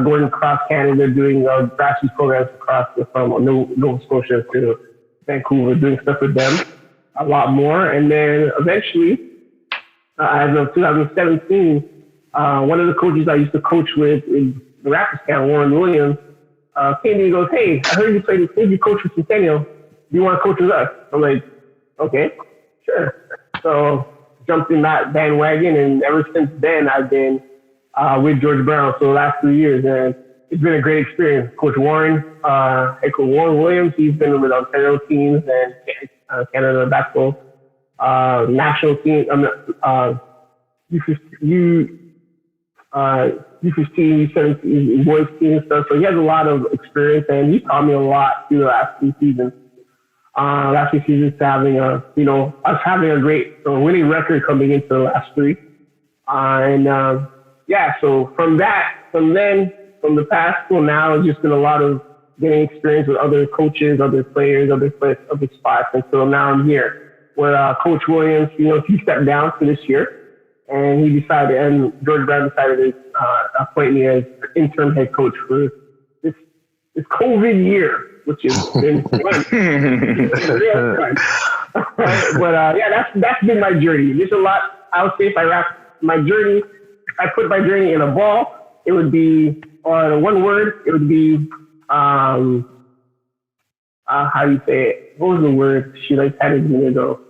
going across Canada, doing grassroots programs across from Nova Scotia to Vancouver, doing stuff with them a lot more. And then eventually, as of 2017, one of the coaches I used to coach with in the Raptors camp, Warren Williams, came to me and goes, hey, I heard you coach with Centennial. Do you want to coach with us? I'm like, okay, sure. So jumped in that bandwagon, and ever since then, I've been with George Brown for the last 3 years, and it's been a great experience. Coach Warren, Coach Warren Williams, he's been with Ontario teams and Canada basketball, national team, U15, U17, boys team and stuff. So he has a lot of experience, and he taught me a lot through the last 2 seasons. Last 2 seasons having us having a great winning record coming into the last 3. So from the past till now, it's just been a lot of getting experience with other coaches, other players, other spots. And so now I'm here where Coach Williams, he stepped down for this year. And George Brown decided to appoint me as interim head coach for this COVID year, which has been fun. But that's been my journey. There's a lot. I would say if I put my journey in a ball, it would be one word. It would be how do you say it? What was the word? She had it a minute ago.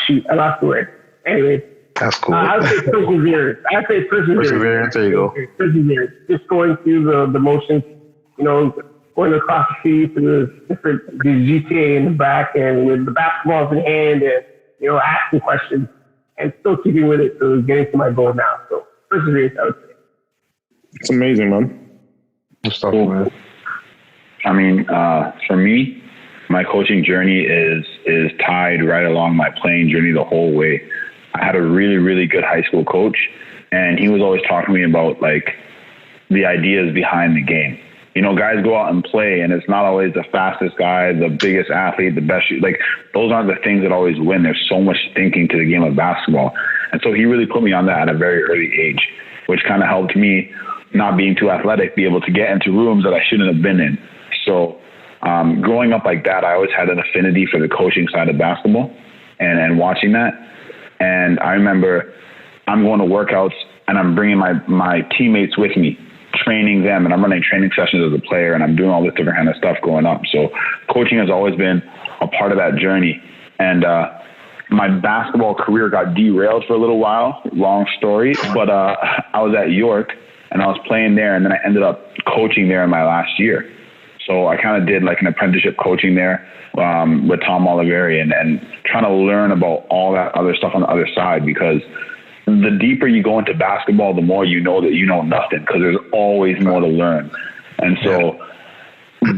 Shoot, I lost the word. Anyway. That's cool. I would say perseverance. Perseverance, there you go. Perseverance. Just going through the motions, going across the city to the GTA in the back, and with the basketballs in hand, and, asking questions, and still keeping with it to getting to my goal now. So perseverance, I would say. It's amazing, man. Good stuff, man. I mean, for me, my coaching journey is tied right along my playing journey the whole way. I had a really, really good high school coach, and he was always talking to me about the ideas behind the game. Guys go out and play, and it's not always the fastest guy, the biggest athlete, the best. Those aren't the things that always win. There's so much thinking to the game of basketball. And so he really put me on that at a very early age. which kind of helped me, not being too athletic, be able to get into rooms that I shouldn't have been in. So growing up like that, I always had an affinity for the coaching side of basketball and watching that. And I remember I'm going to workouts and I'm bringing my teammates with me, training them, and I'm running training sessions as a player, and I'm doing all this different kind of stuff growing up. So coaching has always been a part of that journey. And my basketball career got derailed for a little while, long story, but I was at York and I was playing there, and then I ended up coaching there in my last year. So I kind of did like an apprenticeship coaching there with Tom Oliveri and trying to learn about all that other stuff on the other side, because the deeper you go into basketball, the more you know that you know nothing, because there's always more to learn. And so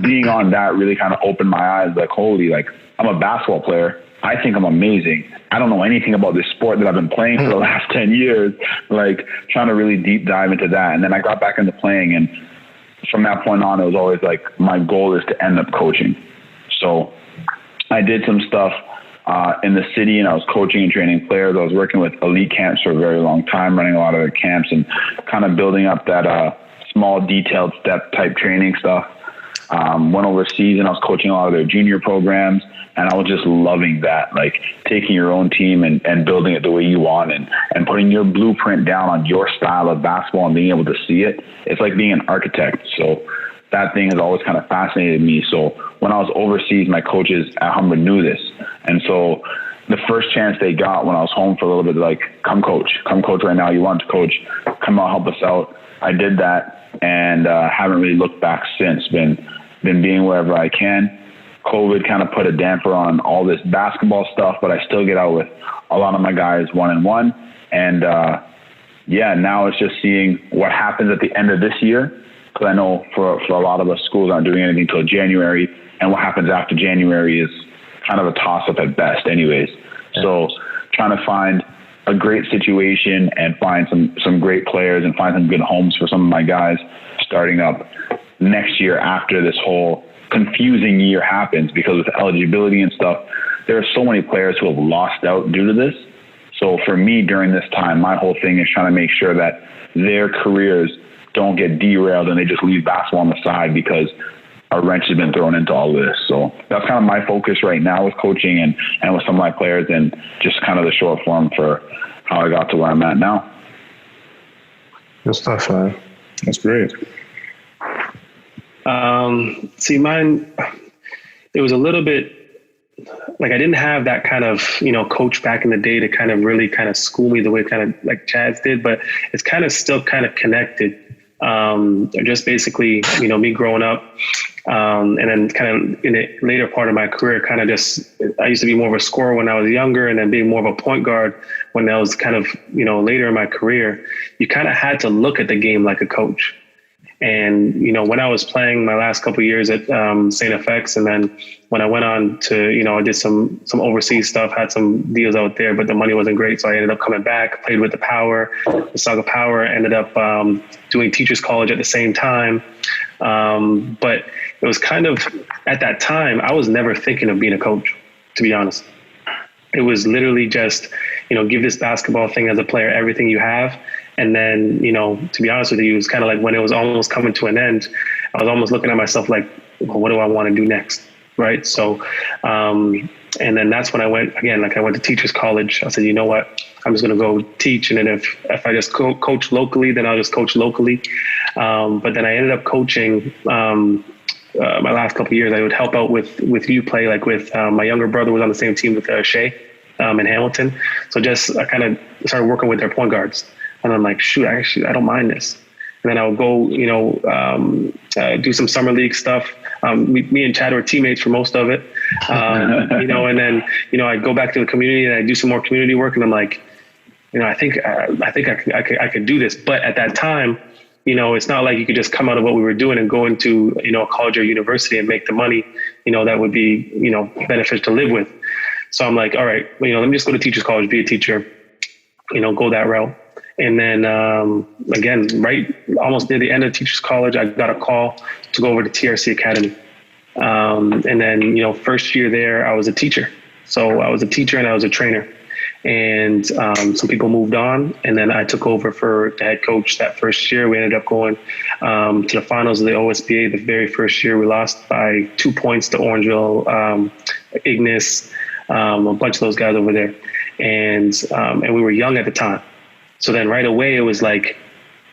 being on that really kind of opened my eyes, like, holy, like, I'm a basketball player. I think I'm amazing. I don't know anything about this sport that I've been playing for the last 10 years, like trying to really deep dive into that. And then I got back into playing, and from that point on, it was always like, my goal is to end up coaching. So I did some stuff in the city, and I was coaching and training players. I was working with elite camps for a very long time, running a lot of the camps and kind of building up that small detailed step type training stuff. Went overseas and I was coaching a lot of their junior programs, and I was just loving that, like taking your own team and building it the way you want and putting your blueprint down on your style of basketball and being able to see it. It's like being an architect. So that thing has always kind of fascinated me. So when I was overseas, my coaches at Humber knew this. And so the first chance they got when I was home for a little bit, like, come coach right now. You want to coach, come out, help us out. I did that and haven't really looked back since. Been being wherever I can. COVID kind of put a damper on all this basketball stuff, but I still get out with a lot of my guys one-on-one. And now it's just seeing what happens at the end of this year, because I know for a lot of us, schools aren't doing anything until January, and what happens after January is kind of a toss-up at best anyways. So trying to find a great situation and find some great players and find some good homes for some of my guys starting up next year after this whole confusing year happens, because with eligibility and stuff, there are so many players who have lost out due to this. So for me during this time, my whole thing is trying to make sure that their careers don't get derailed and they just leave basketball on the side because a wrench has been thrown into all of this. So that's kind of my focus right now with coaching and with some of my players, and just kind of the short form for how I got to where I'm at now. Good stuff, man. That's great. See, mine, it was a little bit like I didn't have that kind of, coach back in the day to kind of really kind of school me the way kind of like Chad's did, but it's kind of still kind of connected. Just basically, me growing up, and then kind of in the later part of my career, kind of I used to be more of a scorer when I was younger, and then being more of a point guard when I was kind of, later in my career. You kind of had to look at the game like a coach. And, when I was playing my last couple of years at St. FX, and then when I went on to, I did some overseas stuff, had some deals out there, but the money wasn't great. So I ended up coming back, played with the Saga Power, ended up doing teachers college at the same time. But it was kind of, at that time, I was never thinking of being a coach, to be honest. It was literally just, give this basketball thing as a player everything you have. And then, to be honest with you, it was kind of like when it was almost coming to an end, I was almost looking at myself like, well, what do I want to do next? Right. So, and then that's when I went to teachers college. I said, you know what, I'm just going to go teach. And then if I just coach locally, then I'll just coach locally. But then I ended up coaching, my last couple of years. I would help out with youth play, like with my younger brother was on the same team with Shea in Hamilton. So I kind of started working with their point guards. And I'm like, shoot, I don't mind this. And then I would go, do some summer league stuff. Me and Chad were teammates for most of it. And then, I'd go back to the community and I'd do some more community work. And I'm like, I think I could do this. But at that time, it's not like you could just come out of what we were doing and go into, a college or university and make the money, that would be, beneficial to live with. So I'm like, all right, let me just go to teachers college, be a teacher, go that route. And then, again, right almost near the end of teachers college, I got a call to go over to TRC Academy. And then, first year there, I was a teacher. So I was a teacher and I was a trainer. and some people moved on, and then I took over for the head coach that first year. We ended up going to the finals of the OSBA the very first year. We lost by 2 points to Orangeville, Ignis, a bunch of those guys over there, and we were young at the time. So then right away it was like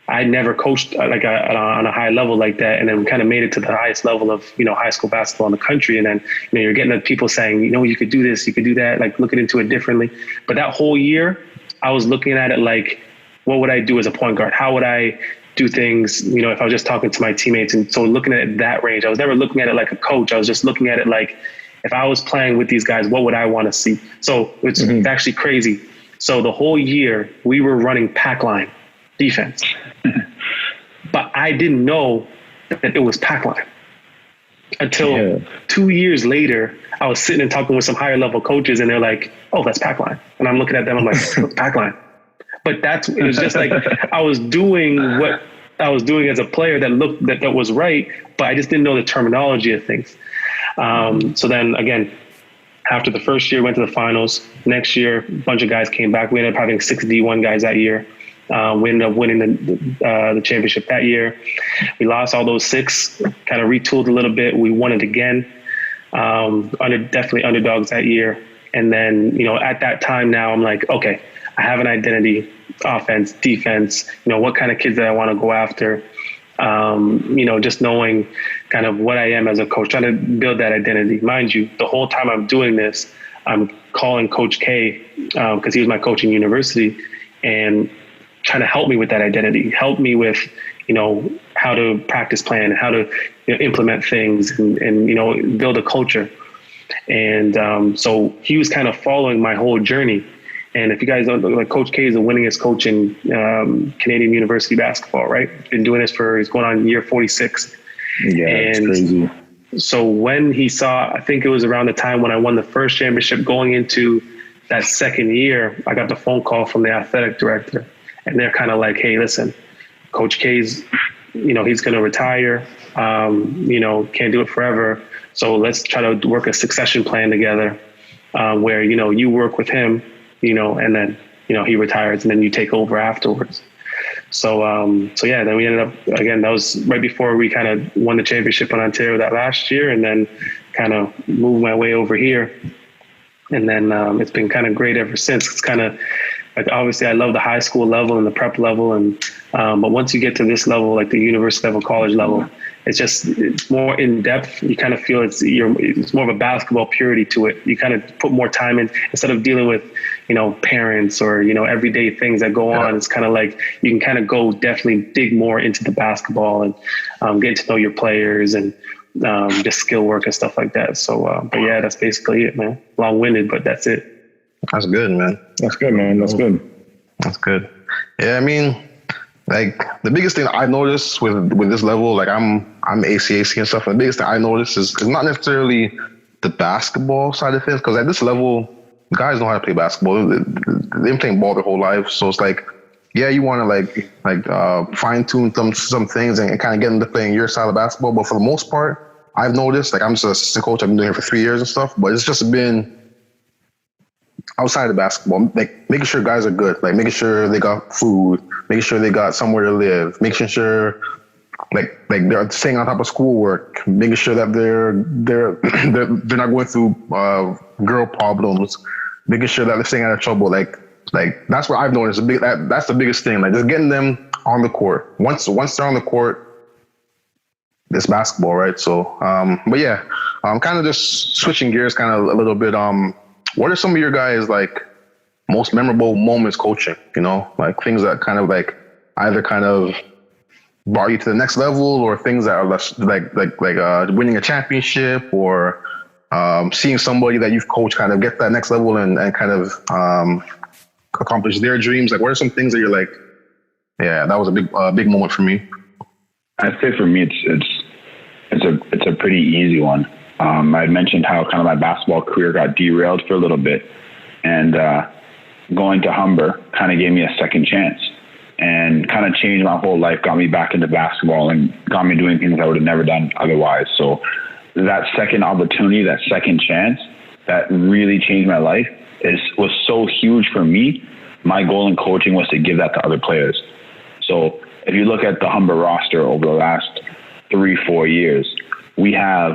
I never coached like on a high level like that, and then we kind of made it to the highest level of high school basketball in the country. And then you're getting the people saying you could do this, you could do that, like looking into it differently. But that whole year I was looking at it like, what would I do as a point guard? How would I do things? If I was just talking to my teammates. And so looking at it that range, I was never looking at it like a coach. I was just looking at it like, if I was playing with these guys, what would I want to see? So it's actually crazy. So the whole year we were running pack line defense, but I didn't know that it was pack line until 2 years later. I was sitting and talking with some higher level coaches, and they're like, "Oh, that's pack line," and I'm looking at them. I'm like, "What's pack line?" But it was just like I was doing what I was doing as a player that was right, but I just didn't know the terminology of things. So then again, after the first year, went to the finals. Next year, a bunch of guys came back. We ended up having 6 D1 guys that year. We ended up winning the championship that year. We lost all those 6, kind of retooled a little bit. We won it again. Definitely underdogs that year. And then, at that time now I'm like, okay, I have an identity, offense, defense, what kind of kids that I want to go after. Just knowing kind of what I am as a coach, trying to build that identity. Mind you, the whole time I'm doing this, I'm calling Coach K, because he was my coach in university, and trying to help me with that identity, help me with, how to practice plan, how to implement things and build a culture. And so he was kind of following my whole journey. And if you guys don't know, like, Coach K is the winningest coach in Canadian university basketball, right? Been doing this he's going on year 46. Yeah, it's crazy. So when he saw, I think it was around the time when I won the first championship, going into that second year, I got the phone call from the athletic director, and they're kind of like, "Hey, listen, Coach K's, he's going to retire, can't do it forever. So let's try to work a succession plan together, where, you work with him, and then, he retires and then you take over afterwards." So then we ended up, again, that was right before we kind of won the championship in Ontario that last year, and then kind of moved my way over here. And then it's been kind of great ever since. It's kind of like, obviously I love the high school level and the prep level. But once you get to this level, like the university level, college level, it's more in depth. You kind of feel it's more of a basketball purity to it. You kind of put more time in, instead of dealing with, parents or, everyday things that go on. It's kind of like you can kind of go definitely dig more into the basketball and get to know your players and just skill work and stuff like that. So, but yeah, that's basically it, man. Long-winded, but that's it. That's good, man. That's good, man. That's good. That's good. Yeah, I mean, like, the biggest thing I noticed with this level, like I'm ACAC and stuff, and the biggest thing I noticed is not necessarily the basketball side of things, because at this level, guys know how to play basketball. They've been playing ball their whole life. So it's like, yeah, you want to fine tune some things and kind of get into playing your style of basketball. But for the most part, I've noticed, like, I'm just an assistant coach. I've been doing it for 3 years and stuff, but it's just been outside of basketball, like making sure guys are good, like making sure they got food, making sure they got somewhere to live, making sure like they're staying on top of schoolwork, making sure that they're not going through girl problems, making sure that they're staying out of trouble. Like that's what I've noticed. That's the biggest thing. Like, just getting them on the court. Once they're on the court, it's basketball, right? So, but yeah, I'm kind of just switching gears, kind of a little bit. What are some of your guys' like most memorable moments coaching? Like things that kind of like either kind of brought you to the next level, or things that are less like winning a championship, or seeing somebody that you've coached kind of get that next level and kind of accomplish their dreams. Like, what are some things that you're like, yeah, that was a big moment for me? I'd say for me, it's a pretty easy one. I mentioned how kind of my basketball career got derailed for a little bit, and going to Humber kind of gave me a second chance and kind of changed my whole life, got me back into basketball and got me doing things I would have never done otherwise. So that second opportunity, that second chance that really changed my life was so huge for me. My goal in coaching was to give that to other players. So if you look at the Humber roster over the last 3-4 years, we have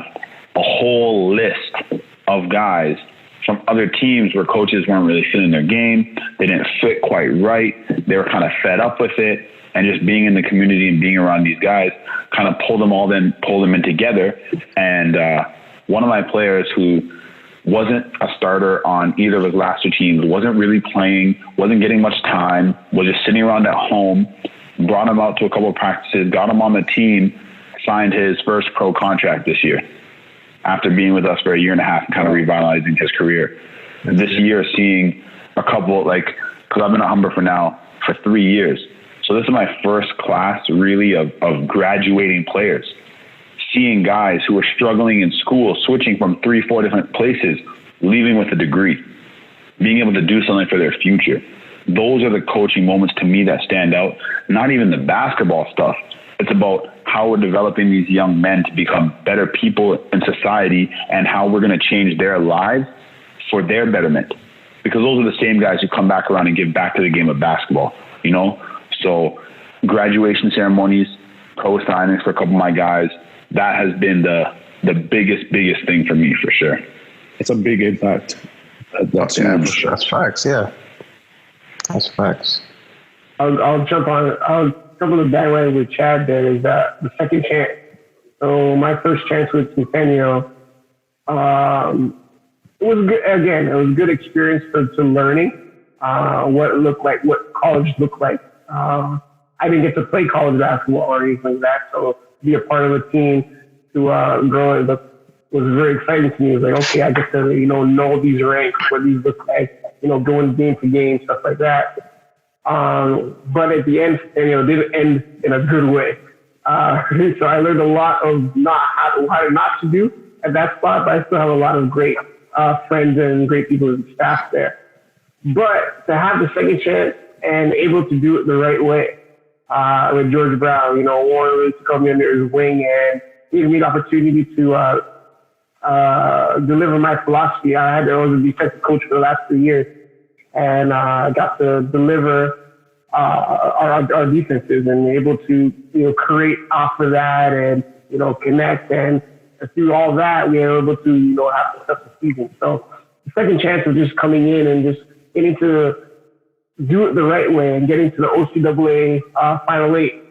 a whole list of guys from other teams where coaches weren't really feeling their game. They didn't fit quite right. They were kind of fed up with it. And just being in the community and being around these guys kind of pulled them in together. And one of my players who wasn't a starter on either of his last two teams, wasn't really playing, wasn't getting much time, was just sitting around at home, brought him out to a couple of practices, got him on the team, signed his first pro contract this year after being with us for a year and a half and kind of revitalizing his career. And this year, seeing a couple, because I've been at Humber for 3 years. So this is my first class really of graduating players. Seeing guys who are struggling in school, switching from 3-4 different places, leaving with a degree, being able to do something for their future. Those are the coaching moments to me that stand out. Not even the basketball stuff. It's about how we're developing these young men to become better people in society and how we're going to change their lives for their betterment. Because those are the same guys who come back around and give back to the game of basketball, you know? So graduation ceremonies, pro signings for a couple of my guys, that has been the biggest thing for me for sure. It's a big impact. That's facts. Yeah, that's facts. I'll jump on the bandwagon with Chad. There is the second chance. So my first chance with Centennial, it was good. Again, it was a good experience for learning what it looked like, what college looked like. I didn't get to play college basketball or anything like that, so be a part of a team to grow it was very exciting to me. It was like, okay, I get to know these ranks, what these look like, going game to game, stuff like that. But at the end, it didn't end in a good way. So I learned a lot of how not to do at that spot, but I still have a lot of great friends and great people and staff there. But to have the second chance and able to do it the right way, with George Brown, Warren to come under his wing and gave me the opportunity to deliver my philosophy. I was a defensive coach for the last 3 years, and I got to deliver our defenses and able to create off of that and connect, and through all that we were able to have a successful season. So the second chance of just coming in and just getting to do it the right way and getting to the OCAA Final 8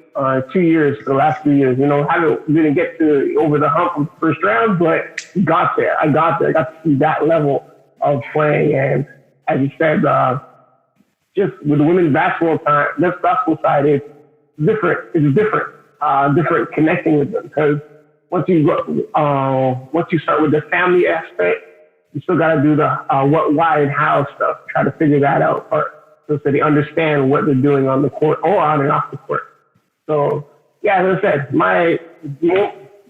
2 years for the last 3 years. Didn't get to over the hump of the first round, but got there. I got there. I got to see that level of playing. And as you said, just with the women's basketball side, it's different. It's different connecting with them, because once you start with the family aspect, you still got to do the what, why, and how stuff. Try to figure that out part, so they understand what they're doing on the court or on and off the court. So, yeah, as I said, my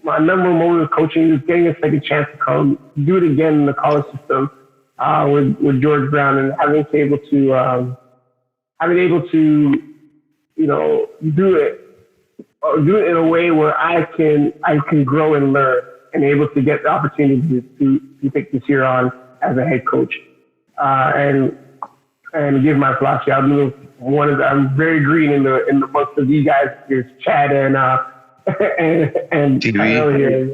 memorable moment of coaching is getting a second chance to come do it again in the college system with George Brown, and having able to do it in a way where I can grow and learn, and able to get the opportunity to take this year on as a head coach and give my philosophy. I'm very green in the bunch of these guys. There's Chad and Tyrell here.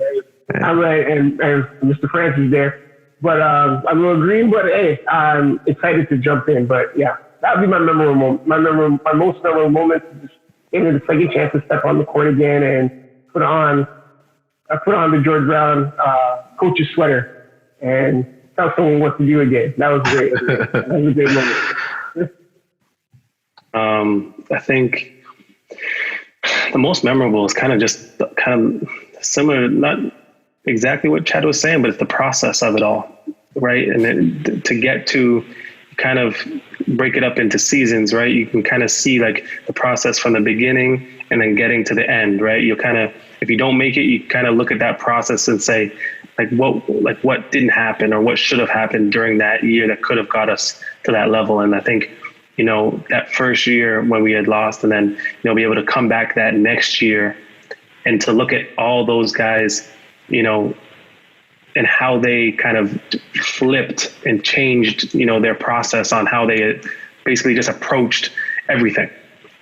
I'm right, and Mr. Francis there. But I'm a little green, but hey, I'm excited to jump in. But yeah, that would be my memorable moment. My most memorable moment is just getting the second chance to step on the court again and put on the George Brown coach's sweater and tell someone what to do again. That was great. That was a great moment. I think the most memorable is kind of similar, not exactly what Chad was saying, but it's the process of it all, right? And then to get to kind of break it up into seasons, right? You can kind of see like the process from the beginning and then getting to the end, right? You kind of, if you don't make it, you kind of look at that process and say, what didn't happen or what should have happened during that year that could have got us to that level. And I think, that first year when we had lost, and then, be able to come back that next year and to look at all those guys, and how they kind of flipped and changed, their process on how they basically just approached everything.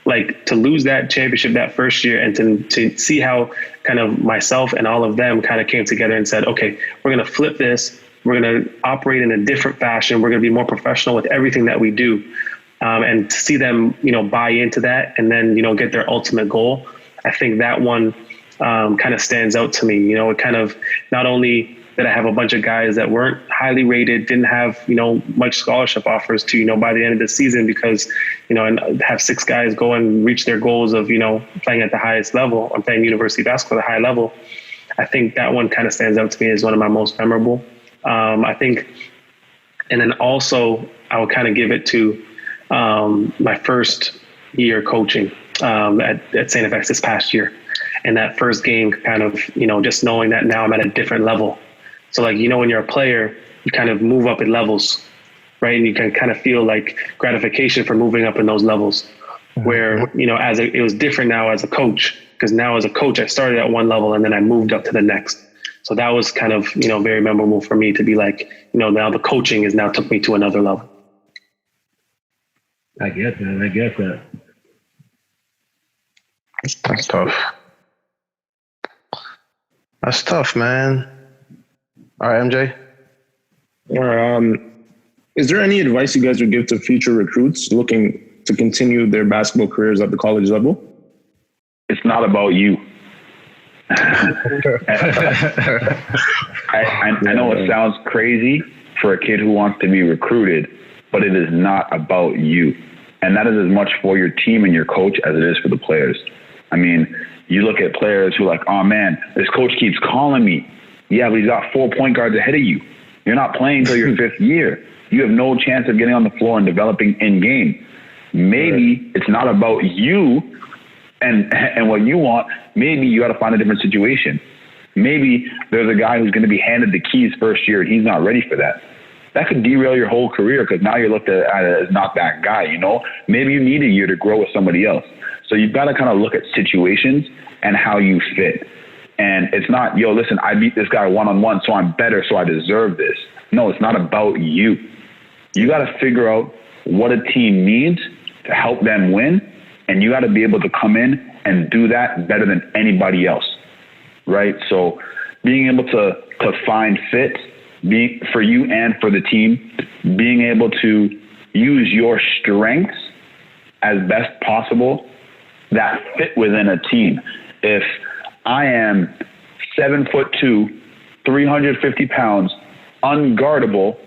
Like to lose that championship that first year and to see how kind of myself and all of them kind of came together and said, okay, we're going to flip this. We're going to operate in a different fashion. We're going to be more professional with everything that we do. And to see them, buy into that and then, get their ultimate goal. I think that one kind of stands out to me. It kind of, not only that I have a bunch of guys that weren't highly rated, didn't have, much scholarship offers to, by the end of the season because, and have 6 guys go and reach their goals of, playing at the highest level or playing university basketball at a high level. I think that one kind of stands out to me as one of my most memorable. I think, and then also I would kind of give it to my first year coaching at St. FX this past year. And that first game kind of, just knowing that now I'm at a different level. So like, when you're a player, you kind of move up in levels, right? And you can kind of feel like gratification for moving up in those levels where, it was different now as a coach, because now as a coach, I started at one level and then I moved up to the next. So that was kind of, very memorable for me to be like, now the coaching is now took me to another level. I get that. That's tough. That's tough, man. All right, MJ. Is there any advice you guys would give to future recruits looking to continue their basketball careers at the college level? It's not about you. I know it sounds crazy for a kid who wants to be recruited, but it is not about you. And that is as much for your team and your coach as it is for the players. I mean, you look at players who are like, oh man, this coach keeps calling me. Yeah, but he's got 4 point guards ahead of you. You're not playing until your 5th year. You have no chance of getting on the floor and developing in game. Maybe it's not about you and what you want. Maybe you got to find a different situation. Maybe there's a guy who's going to be handed the keys first year and he's not ready for that. That could derail your whole career because now you're looked at as not that guy, Maybe you need a year to grow with somebody else. So you've got to kind of look at situations and how you fit. And it's not, listen, I beat this guy one-on-one, so I'm better, so I deserve this. No, it's not about you. You got to figure out what a team needs to help them win, and you got to be able to come in and do that better than anybody else, right? So being able to find fit for you and for the team, being able to use your strengths as best possible that fit within a team. If I am 7'2", 350 pounds, unguardable,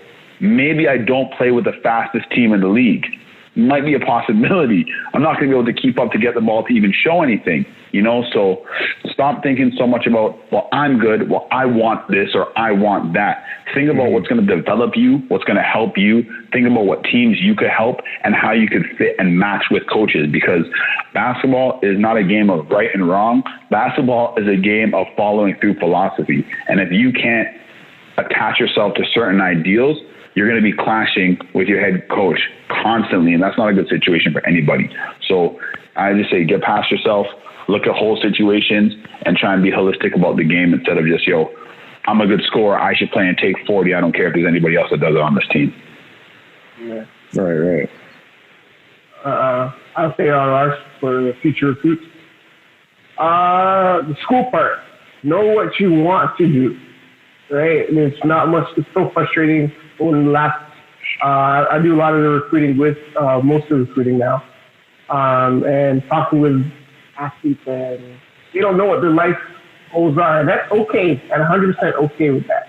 maybe I don't play with the fastest team in the league. Might be a possibility. I'm not going to be able to keep up to get the ball to even show anything, So stop thinking so much about, well, I'm good. Well, I want this or I want that. Think about what's going to develop you, what's going to help you. Think about what teams you could help and how you could fit and match with coaches, because basketball is not a game of right and wrong. Basketball is a game of following through philosophy. And if you can't attach yourself to certain ideals, you're going to be clashing with your head coach constantly, and that's not a good situation for anybody. So I just say get past yourself, look at whole situations, and try and be holistic about the game instead of just, I'm a good scorer, I should play and take 40. I don't care if there's anybody else that does it on this team. Yeah. Right. I'll say ours for the future recruits. The school part. Know what you want to do, right? And it's not much. It's so frustrating. I do a lot of the recruiting with most of the recruiting now, and talking with athletes, and they don't know what their life goals are, and that's okay. I'm 100% okay with that.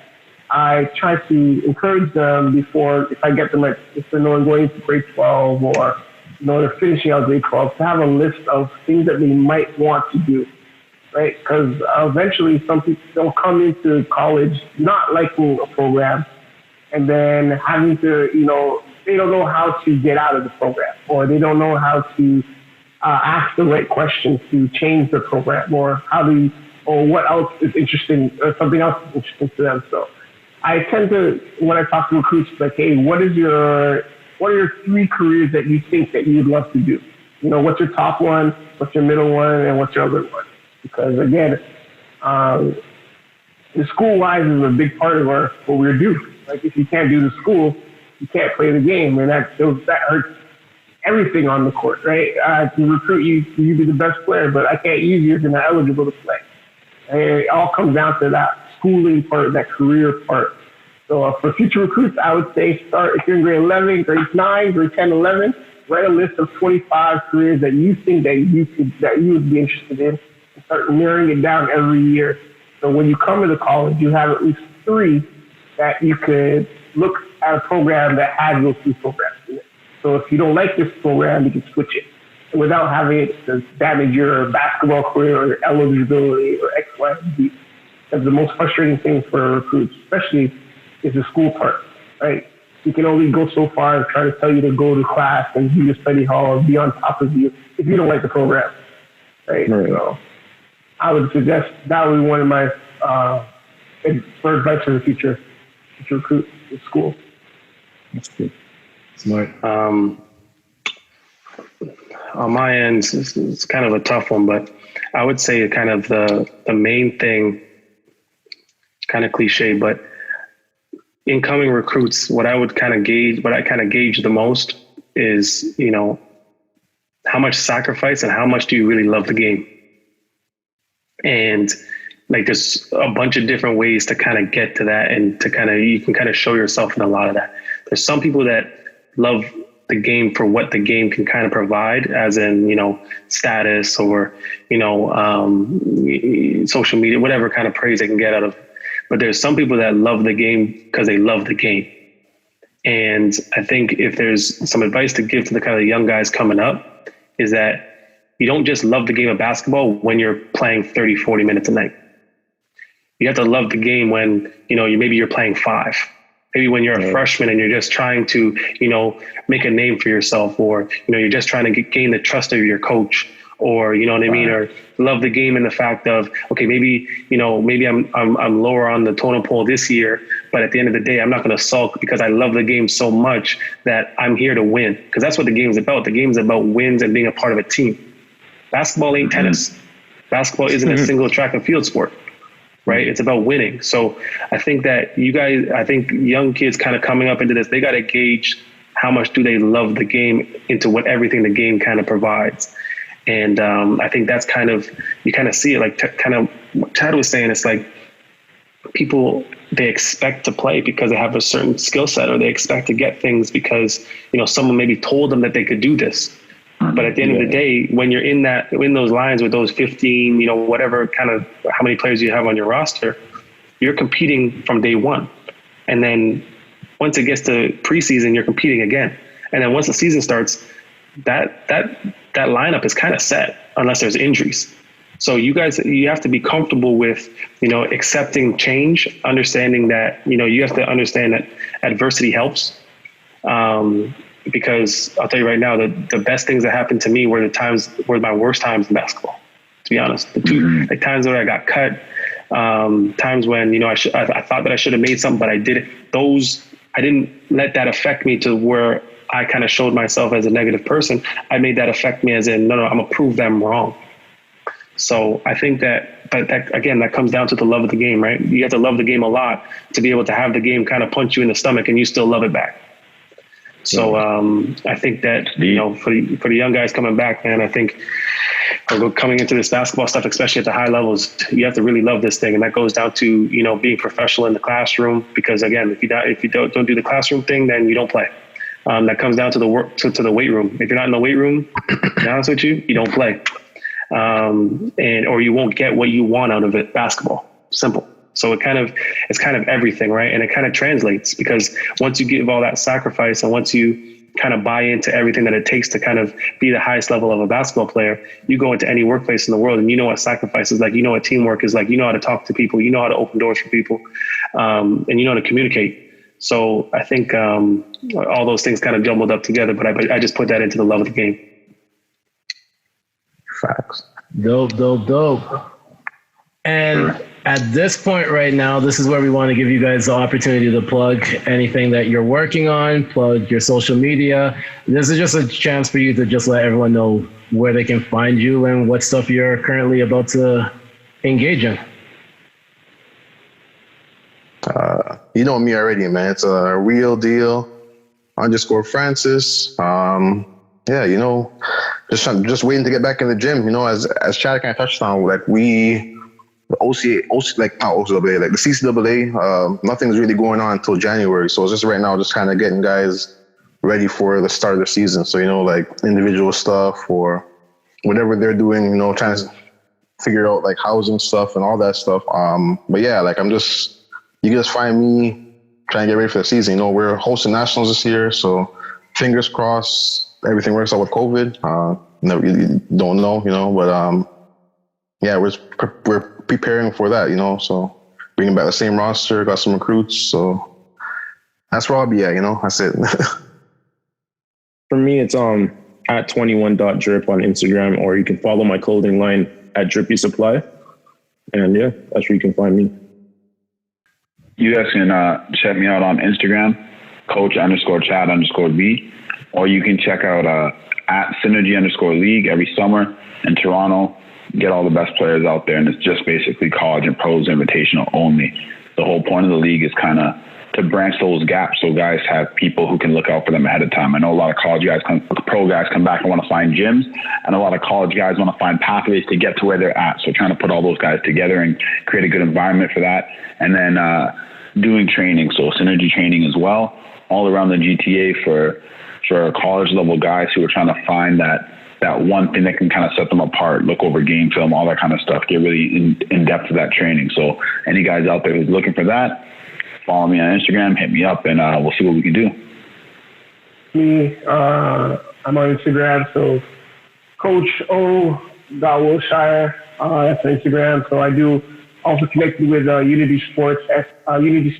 I try to encourage them before, if I get them if they're going to grade 12 or they're finishing out grade 12, to have a list of things that they might want to do, right? Because eventually some people don't come into college not liking a program, and then having to, they don't know how to get out of the program, or they don't know how to ask the right questions to change the program, or what else is interesting, or something else is interesting to them. So I tend to, when I talk to recruits, like, hey, what are your 3 careers that you think that you'd love to do? What's your top one, what's your middle one, and what's your other one? Because again, the school-wise is a big part of what we're doing. Like, if you can't do the school, you can't play the game, and that hurts everything on the court, right? To recruit you, you be the best player, but I can't use you if you're not eligible to play. And it all comes down to that schooling part, that career part. So for future recruits, I would say start, if you're in grade 11, grade 9, grade 10, 11, write a list of 25 careers that you think that you would be interested in, and start narrowing it down every year. So when you come to the college, you have at least 3 that you could look at a program that has those 2 programs in it. So if you don't like this program, you can switch it without having it to damage your basketball career or your eligibility or X, Y, and Z. That's the most frustrating thing for recruits, especially is the school part, right? You can only go so far and try to tell you to go to class and do your study hall and be on top of you if you don't like the program, right? So I would suggest that would be one of my for advice for the future recruit in school. That's good. Smart. On my end, it's kind of a tough one, but I would say kind of the main thing, kind of cliche, but incoming recruits, what I kind of gauge the most is, how much sacrifice and how much do you really love the game? And like, there's a bunch of different ways to kind of get to that, and you can kind of show yourself in a lot of that. There's some people that love the game for what the game can kind of provide, as in, status or, social media, whatever kind of praise they can get out of it. But there's some people that love the game because they love the game. And I think if there's some advice to give to the kind of young guys coming up, is that you don't just love the game of basketball when you're playing 30, 40 minutes a night. You have to love the game when, maybe you're playing 5. Maybe when you're a freshman and you're just trying to, make a name for yourself, or, you're just trying to gain the trust of your coach, or, you know what I mean? Or love the game in the fact of, okay, maybe I'm lower on the totem pole this year, but at the end of the day, I'm not going to sulk because I love the game so much that I'm here to win. Because that's what the game's about. The game's about wins and being a part of a team. Basketball ain't tennis. Basketball isn't a single track and field sport, right? It's about winning. So I think that young kids kind of coming up into this, they got to gauge how much do they love the game into what everything the game kind of provides. And I think that's kind of, you kind of see it, like kind of what Chad was saying. It's like people, they expect to play because they have a certain skill set, or they expect to get things because, someone maybe told them that they could do this. But at the end of the day, when you're in those lines with those 15, whatever kind of how many players you have on your roster, you're competing from day one. And then once it gets to preseason, you're competing again. And then once the season starts, that lineup is kind of set unless there's injuries. So you have to be comfortable with, accepting change, understanding that, you have to understand that adversity helps. Because I'll tell you right now, the best things that happened to me were my worst times in basketball, to be honest. The two times where I got cut, times when, I thought that I should have made something, but I didn't. I didn't let that affect me to where I kind of showed myself as a negative person. I made that affect me as in, no, I'm gonna prove them wrong. So I think that again, that comes down to the love of the game, right? You have to love the game a lot to be able to have the game kind of punch you in the stomach and you still love it back. So I think that, for the young guys coming back, man, I think coming into this basketball stuff, especially at the high levels, you have to really love this thing. And that goes down to, being professional in the classroom, because again, if you don't do the classroom thing, then you don't play. That comes down to the work, to the weight room. If you're not in the weight room, to be honest with you don't play. Or you won't get what you want out of it. Basketball, simple. So it's kind of everything, right? And it kind of translates, because once you give all that sacrifice and once you kind of buy into everything that it takes to kind of be the highest level of a basketball player, you go into any workplace in the world and you know what sacrifice is like, you know what teamwork is like, you know how to talk to people, you know how to open doors for people, and you know how to communicate. So I think all those things kind of jumbled up together, but I just put that into the love of the game. Facts. Dope. And at this point right now, this is where we want to give you guys the opportunity to plug anything that you're working on, plug your social media. This is just a chance for you to just let everyone know where they can find you and what stuff you're currently about to engage in. You know me already, man. It's a real deal. _Francis. Yeah, you know, just waiting to get back in the gym. You know, as Chad kind of touched on, like the CCAA, nothing's really going on until January. So it's just right now, just kind of getting guys ready for the start of the season. So, you know, like individual stuff or whatever they're doing, you know, trying to figure out like housing stuff and all that stuff. But yeah, like you can just find me trying to get ready for the season. You know, we're hosting nationals this year, so fingers crossed everything works out with COVID. You don't know, you know, but yeah, we're preparing for that, you know. So bringing back the same roster, got some recruits, so that's where I'll be at, you know. That's it. For me, it's at 21.drip on Instagram, or you can follow my clothing line at Drippy Supply. And yeah, that's where you can find me. You guys can check me out on Instagram, Coach_Chad_B, or you can check out at Synergy_League every summer in Toronto. Get all the best players out there, and it's just basically college and pros invitational only. The whole point of the league is kind of to branch those gaps so guys have people who can look out for them ahead of time. I know a lot of pro guys come back and want to find gyms, and a lot of college guys want to find pathways to get to where they're at. So trying to put all those guys together and create a good environment for that. And then doing training, so synergy training as well, all around the GTA for college level guys who are trying to find that one thing that can kind of set them apart, look over game film, all that kind of stuff, get really in depth with that training. So any guys out there who's looking for that, follow me on Instagram, hit me up, and we'll see what we can do. Me, I'm on Instagram, so Coach O.Wilshire, that's on Instagram. So I do also connected with Unity Sports, that's at Unity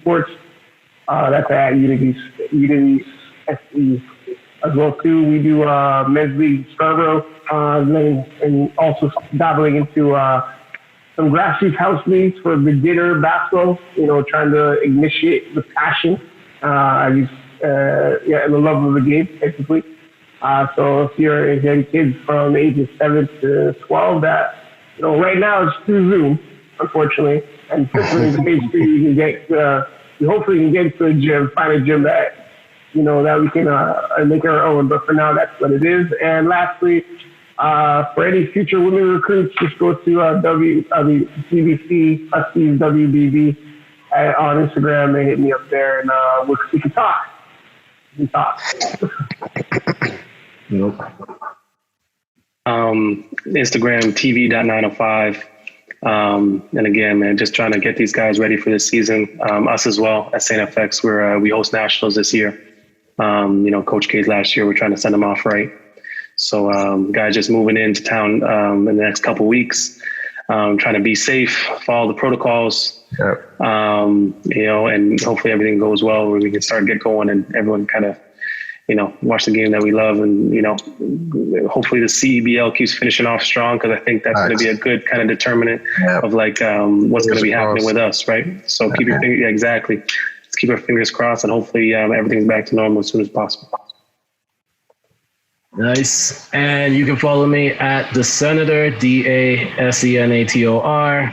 SE as well too. We do men's league Scarborough, and also dabbling into some grassroots house leagues for beginner basketball, you know, trying to initiate the passion, and the love of the game, basically. So if you have kids from ages 7 to 12 that, you know, right now it's through Zoom, unfortunately, and basically you can get, you hopefully can get to a gym, find a gym that, you know, that we can make our own, but for now that's what it is. And lastly, for any future women recruits, just go to CBC Huskies WBB on Instagram and hit me up there, and we can talk. Nope. Instagram TV.905. And again, man, just trying to get these guys ready for this season. Us as well at St. FX, we host nationals this year. You know, Coach K's last year, we're trying to send them off right. So guys just moving into town in the next couple of weeks, trying to be safe, follow the protocols, Yep. You know, and hopefully everything goes well where we can start get going and everyone kind of, you know, watch the game that we love. And, you know, hopefully the CEBL keeps finishing off strong, because I think that's going to be a good kind of determinant of like what's going to be happening with us, right? So keep your fingers, exactly. Let's keep our fingers crossed, and hopefully everything's back to normal as soon as possible. Nice. And you can follow me at the Senator, DASENATOR.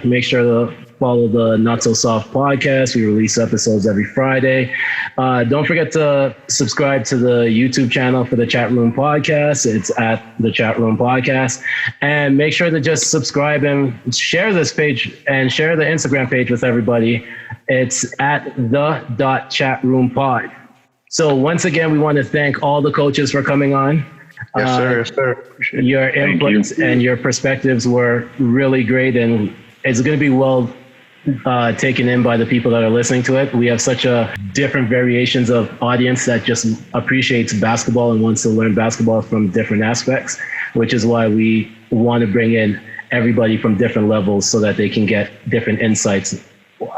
Make sure to follow the Not So Soft podcast. We release episodes every Friday. Don't forget to subscribe to the YouTube channel for the Chatroom Podcast. It's at the Chatroom Podcast. And make sure to just subscribe and share this page and share the Instagram page with everybody. It's at the.chatroompod. So once again, we want to thank all the coaches for coming on. Yes, sir. Yes, sir. Your inputs and your perspectives were really great, and it's going to be well taken in by the people that are listening to it. We have such a different variations of audience that just appreciates basketball and wants to learn basketball from different aspects, which is why we want to bring in everybody from different levels so that they can get different insights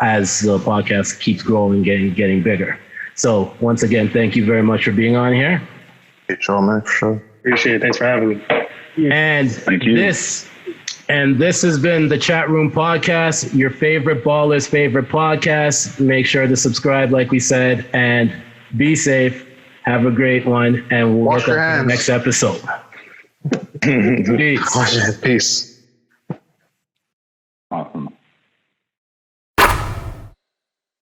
as the podcast keeps growing and getting bigger. So once again, thank you very much for being on here. Sure, man. Sure. Appreciate it. Thanks for having me. And this has been the Chatroom Podcast, your favorite baller's favorite podcast. Make sure to subscribe, like we said, and be safe. Have a great one, and we'll Wash get your up to the hands. next episode. Peace. Peace.